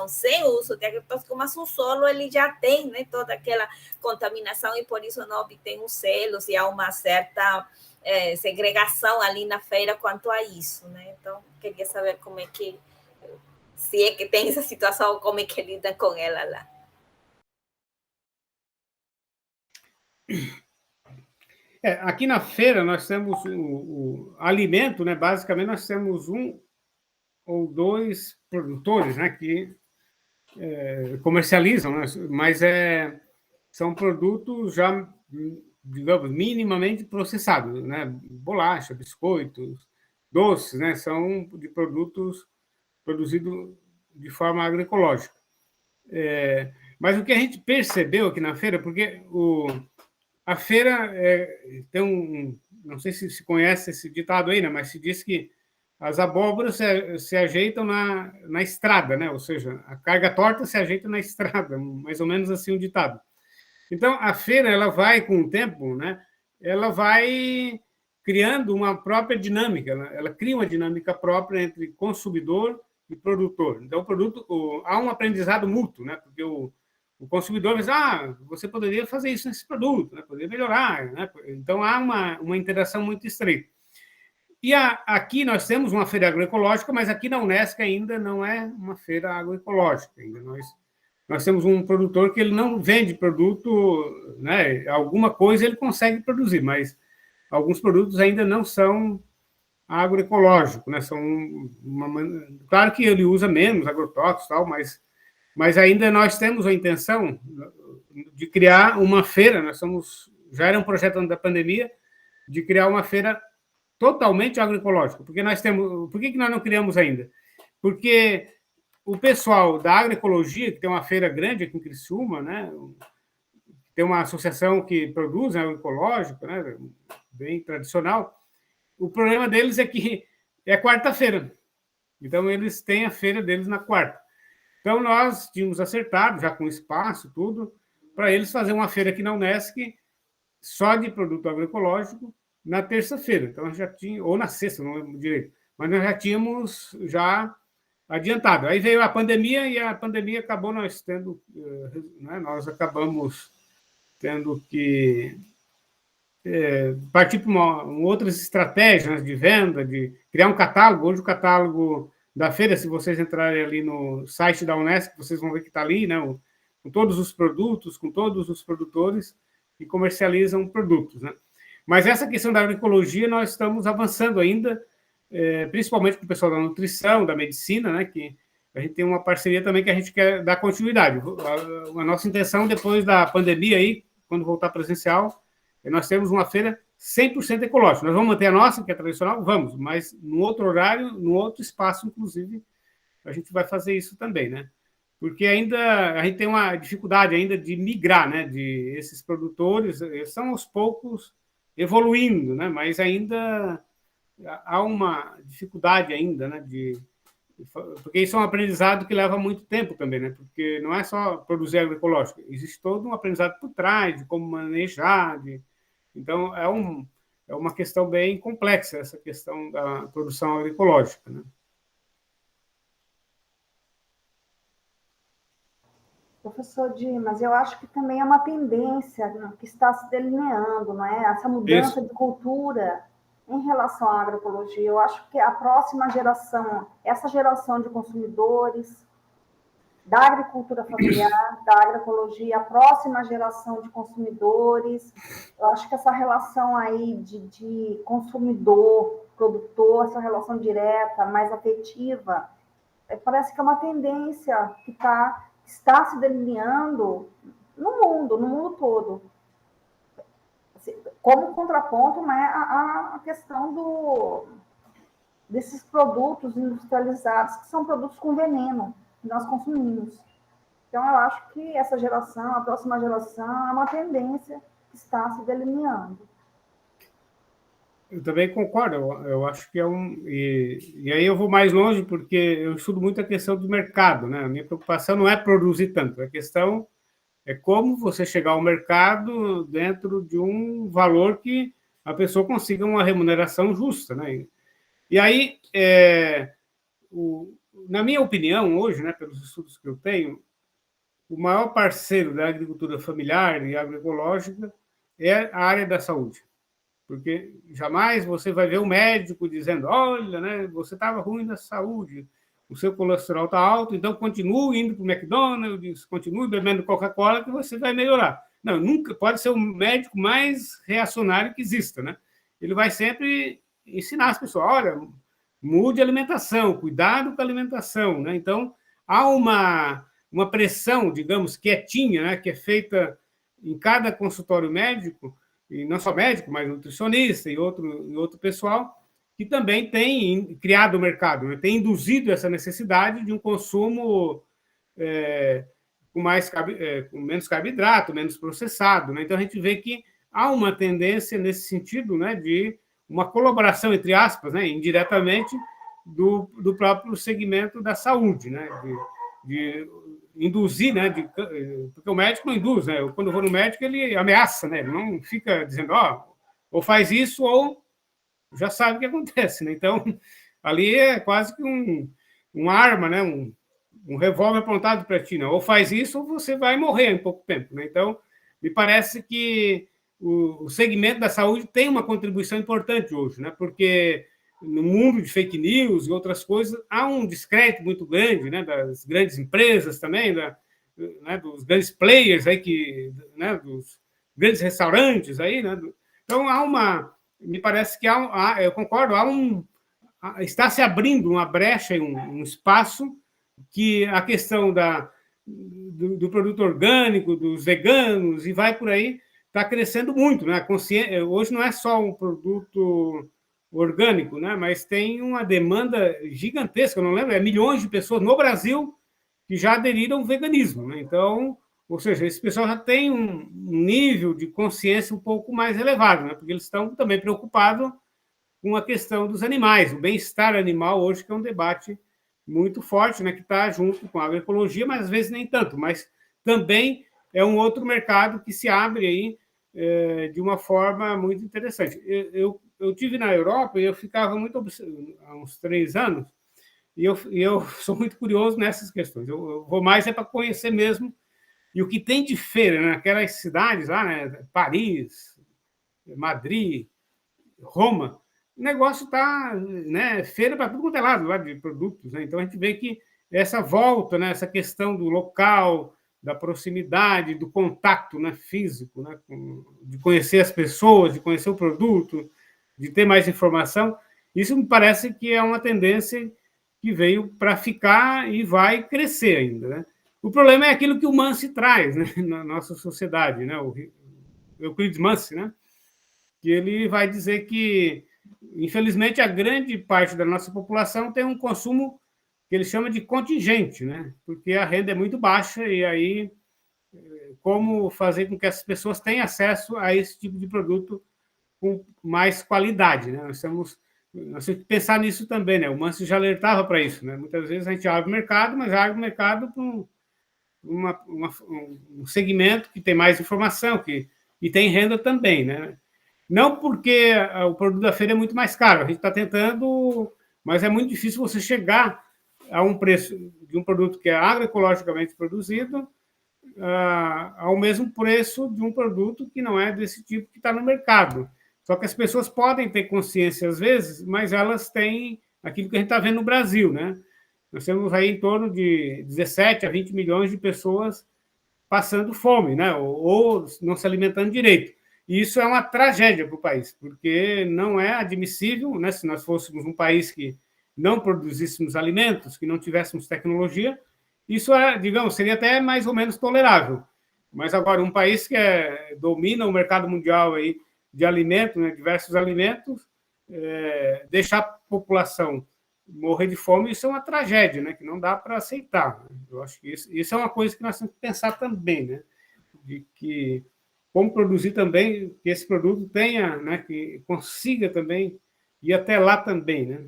sem uso de agrotóxico, mas o solo ele já tem, né, toda aquela contaminação, e por isso não obtém os selos, e há uma certa segregação ali na feira quanto a isso, né? Então, queria saber como é que, se é que tem essa situação, como é que lida com ela lá. Aqui na feira nós temos o alimento, né? Basicamente nós temos um ou dois produtores, né, que comercializam, né? Mas são produtos já, digamos, minimamente processados, né? Bolacha, biscoitos, doces, né? São de produtos produzidos de forma agroecológica. Mas o que a gente percebeu aqui na feira, porque a feira tem não sei se conhece esse ditado aí, né? Mas se diz que as abóboras se ajeitam na estrada, né? Ou seja, a carga torta se ajeita na estrada, mais ou menos assim o ditado. Então, a feira, ela vai, com o tempo, né? Ela vai criando uma própria dinâmica, né? Ela cria uma dinâmica própria entre consumidor e produtor. Então, há um aprendizado mútuo, né? Porque o consumidor diz, você poderia fazer isso nesse produto, né? Poderia melhorar, né? Então, há uma interação muito estreita. E aqui nós temos uma feira agroecológica, mas aqui na Unesc ainda não é uma feira agroecológica. Ainda nós temos um produtor que ele não vende produto, né? Alguma coisa ele consegue produzir, mas alguns produtos ainda não são agroecológicos, né? Claro que ele usa menos agrotóxicos, tal, mas ainda nós temos a intenção de criar uma feira. Já era um projeto antes da pandemia, de criar uma feira totalmente agroecológica. Por que nós não criamos ainda? Porque o pessoal da agroecologia, que tem uma feira grande aqui em Criciúma, né? Tem uma associação que produz agroecológico, né? Bem tradicional. O problema deles é que é quarta-feira. Então, eles têm a feira deles na quarta. Então, nós tínhamos acertado, já com espaço, tudo, para eles fazer uma feira aqui na Unesc só de produto agroecológico na terça-feira. Então, já tinha, ou na sexta, não lembro direito, mas nós já tínhamos adiantado. Aí veio a pandemia, e a pandemia acabou né, nós acabamos tendo que partir para outras estratégias de venda, de criar um catálogo. Hoje o catálogo da feira, se vocês entrarem ali no site da Unesco, vocês vão ver que está ali, né, com todos os produtos, com todos os produtores que comercializam produtos, né? Mas essa questão da agroecologia nós estamos avançando ainda, principalmente com o pessoal da nutrição, da medicina, né, que a gente tem uma parceria também que a gente quer dar continuidade. A nossa intenção, depois da pandemia, aí, quando voltar presencial, nós temos uma feira 100% ecológica. Nós vamos manter a nossa, que é tradicional? Vamos, mas no outro horário, no outro espaço, inclusive, a gente vai fazer isso também, né? Porque ainda a gente tem uma dificuldade ainda de migrar, né? De esses produtores, eles estão aos poucos evoluindo, né? Mas ainda há uma dificuldade ainda, né? Porque isso é um aprendizado que leva muito tempo também, né? Porque não é só produzir agroecológico, existe todo um aprendizado por trás de como manejar, então é uma questão bem complexa essa questão da produção agroecológica, né? Professor Dimas, eu acho que também é uma tendência, né, que está se delineando, não é? Essa mudança de cultura em relação à agroecologia. Eu acho que a próxima geração, essa geração de consumidores da agricultura familiar, da agroecologia, a próxima geração de consumidores, eu acho que essa relação aí de consumidor, produtor, essa relação direta, mais afetiva, parece que é uma tendência que está se delineando no mundo todo. Como contraponto, né, a questão desses produtos industrializados, que são produtos com veneno, que nós consumimos. Então, eu acho que essa geração, a próxima geração, é uma tendência que está se delineando. Eu também concordo, eu acho que é e aí eu vou mais longe, porque eu estudo muito a questão do mercado, né? A minha preocupação não é produzir tanto, a questão é como você chegar ao mercado dentro de um valor que a pessoa consiga uma remuneração justa, né? E aí, na minha opinião, hoje, né, pelos estudos que eu tenho, o maior parceiro da agricultura familiar e agroecológica é a área da saúde. Porque jamais você vai ver um médico dizendo, olha, né, você estava ruim na saúde, o seu colesterol está alto, então continue indo para o McDonald's, continue bebendo Coca-Cola que você vai melhorar. Não, nunca pode ser o médico mais reacionário que exista, né? Ele vai sempre ensinar as pessoas, olha, mude a alimentação, cuidado com a alimentação, né? Então, há uma pressão, digamos, quietinha, né, que é feita em cada consultório médico, e não só médico, mas nutricionista e outro pessoal, que também tem criado o mercado, né? Tem induzido essa necessidade de um consumo com menos carboidrato, menos processado, né? Então, a gente vê que há uma tendência nesse sentido, né, de uma colaboração, entre aspas, né, indiretamente, do próprio segmento da saúde, né? De induzir, né? Porque o médico não induz, né? Quando eu vou no médico, ele ameaça, né? Ele não fica dizendo, ou faz isso, ou já sabe o que acontece, né? Então, ali é quase que uma arma, né? Um revólver apontado para ti, né? Ou faz isso, ou você vai morrer em pouco tempo, né? Então, me parece que o segmento da saúde tem uma contribuição importante hoje, né? Porque no mundo de fake news e outras coisas, há um descrédito muito grande, né, das grandes empresas também, né, dos grandes players aí né, dos grandes restaurantes aí, né? Então me parece que eu concordo, está se abrindo uma brecha, um espaço que a questão do produto orgânico, dos veganos e vai por aí, está crescendo muito, né? Hoje não é só um produto orgânico, né? Mas tem uma demanda gigantesca, eu não lembro, milhões de pessoas no Brasil que já aderiram ao veganismo, né? Então, ou seja, esse pessoal já tem um nível de consciência um pouco mais elevado, né? Porque eles estão também preocupados com a questão dos animais, o bem-estar animal hoje, que é um debate muito forte, né? Que está junto com a agroecologia, mas às vezes nem tanto, mas também é um outro mercado que se abre aí de uma forma muito interessante. Eu tive na Europa e eu ficava muito há uns 3 anos, e eu sou muito curioso nessas questões. Eu vou mais para conhecer mesmo, e o que tem de feira, né? Naquelas cidades lá, né? Paris, Madrid, Roma, o negócio está, né, feira para tudo quanto é lado lá de produtos, né? Então a gente vê que essa volta, né, essa questão do local, da proximidade, do contato, né, físico, né, de conhecer as pessoas, de conhecer o produto, de ter mais informação, isso me parece que é uma tendência que veio para ficar e vai crescer ainda, né? O problema é aquilo que o Mansi traz, né, na nossa sociedade, né, o Euclides Mansi, né, que ele vai dizer que, infelizmente, a grande parte da nossa população tem um consumo que ele chama de contingente, né, porque a renda é muito baixa e aí como fazer com que as pessoas tenham acesso a esse tipo de produto com mais qualidade, né? Nós temos que pensar nisso também, né? O Mansi já alertava para isso, né? Muitas vezes a gente abre o mercado, mas abre o mercado para um segmento que tem mais informação, e tem renda também, né? Não porque o produto da feira é muito mais caro, a gente está tentando, mas é muito difícil você chegar a um preço de um produto que é agroecologicamente produzido ao mesmo preço de um produto que não é desse tipo que está no mercado. Só que as pessoas podem ter consciência às vezes, mas elas têm aquilo que a gente está vendo no Brasil, né? Nós temos aí em torno de 17 a 20 milhões de pessoas passando fome, né? Ou não se alimentando direito. E isso é uma tragédia para o país, porque não é admissível, né? Se nós fôssemos um país que não produzíssemos alimentos, que não tivéssemos tecnologia, isso, digamos, seria até mais ou menos tolerável. Mas agora, um país que domina o mercado mundial aí de alimentos, né, diversos alimentos, deixar a população morrer de fome, isso é uma tragédia, né, que não dá para aceitar. Eu acho que isso é uma coisa que nós temos que pensar também, né, de que como produzir também, que esse produto tenha, né, que consiga também ir até lá também, né.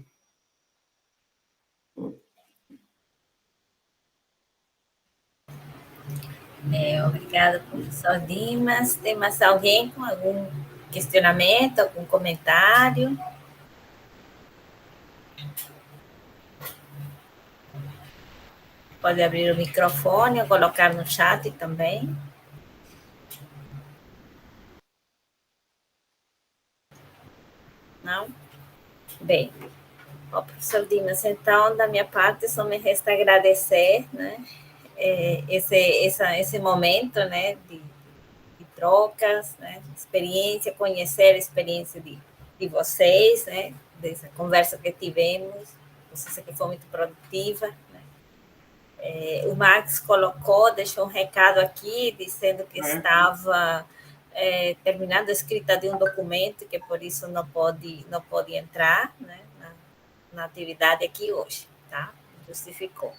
Obrigada, professor Dimas. Tem mais alguém com algum questionamento, algum comentário? Pode abrir o microfone ou colocar no chat também. Não? Bem, professor Dimas, então, da minha parte, só me resta agradecer, né, esse momento, né, de trocas, né, experiência, conhecer a experiência de vocês, né, dessa conversa que tivemos, conversa que foi muito produtiva, né. O Max deixou um recado aqui, dizendo que estava terminando a escrita de um documento, que por isso não pode entrar, né, na atividade aqui hoje, tá? Justificou.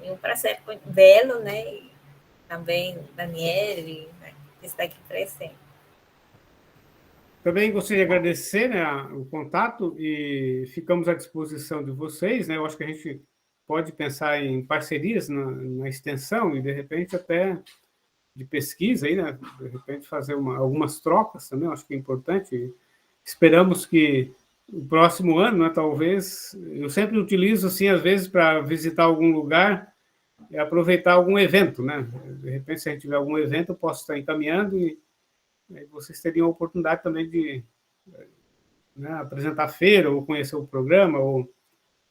É um prazer vê-lo, né, e também Daniel, né, que está aqui presente. Também gostaria de agradecer, né, o contato e ficamos à disposição de vocês, né? Eu acho que a gente pode pensar em parcerias na extensão e, de repente, até de pesquisa, aí, né? De repente, fazer algumas trocas também, eu acho que é importante. Esperamos que o próximo ano, né, talvez, eu sempre utilizo, assim, às vezes, para visitar algum lugar e aproveitar algum evento, né? De repente, se a gente tiver algum evento, eu posso estar encaminhando e vocês teriam a oportunidade também de, né, apresentar a feira ou conhecer o programa ou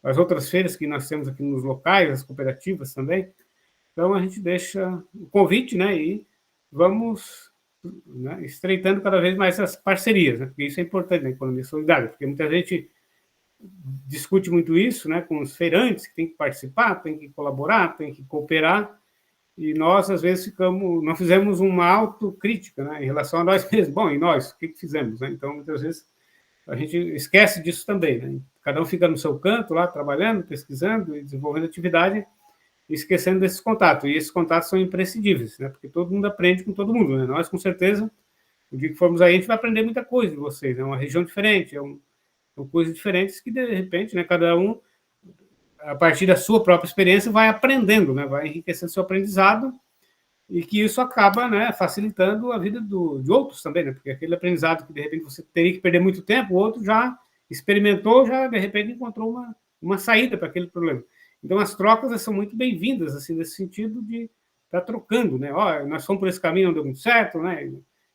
as outras feiras que nós temos aqui nos locais, as cooperativas também. Então, a gente deixa o convite, né, e vamos, né, estreitando cada vez mais as parcerias, né, porque isso é importante na economia solidária, porque muita gente discute muito isso, né, com os feirantes, que tem que participar, tem que colaborar, tem que cooperar, e nós, às vezes, não fizemos uma autocrítica, né, em relação a nós mesmos. Bom, e nós, o que fizemos? Né? Então, muitas vezes, a gente esquece disso também. Né? Cada um fica no seu canto, lá, trabalhando, pesquisando e desenvolvendo atividade, esquecendo desses contatos. E esses contatos são imprescindíveis, né? Porque todo mundo aprende com todo mundo. Né? Nós, com certeza, o dia que formos aí, a gente vai aprender muita coisa de vocês. É uma região diferente, são coisas diferentes que, de repente, né, cada um, a partir da sua própria experiência, vai aprendendo, né? Vai enriquecendo seu aprendizado e que isso acaba, né, facilitando a vida de outros também, né? Porque aquele aprendizado que, de repente, você teria que perder muito tempo, o outro já experimentou, já, de repente, encontrou uma saída para aquele problema. Então, as trocas são muito bem-vindas, assim, nesse sentido de estar trocando, né? Nós fomos por esse caminho, não deu muito certo, né?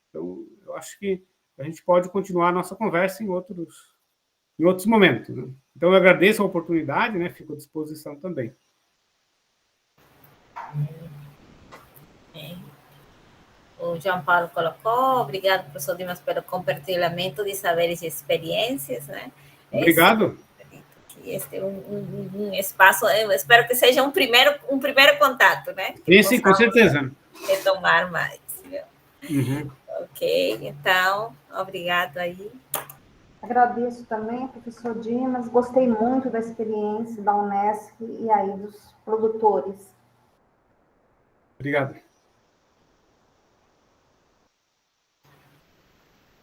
Então, eu acho que a gente pode continuar a nossa conversa em outros momentos. Né? Então, eu agradeço a oportunidade, né? Fico à disposição também. O João Paulo colocou, obrigado, professor Dimas, pelo compartilhamento de saberes e experiências, né? Obrigado. Este é um espaço, eu espero que seja um primeiro contato, né? Sim, com certeza. Retomar mais. Uhum. Ok, então, obrigado aí. Agradeço também, professor Dimas, gostei muito da experiência da Unesc e aí dos produtores. Obrigado.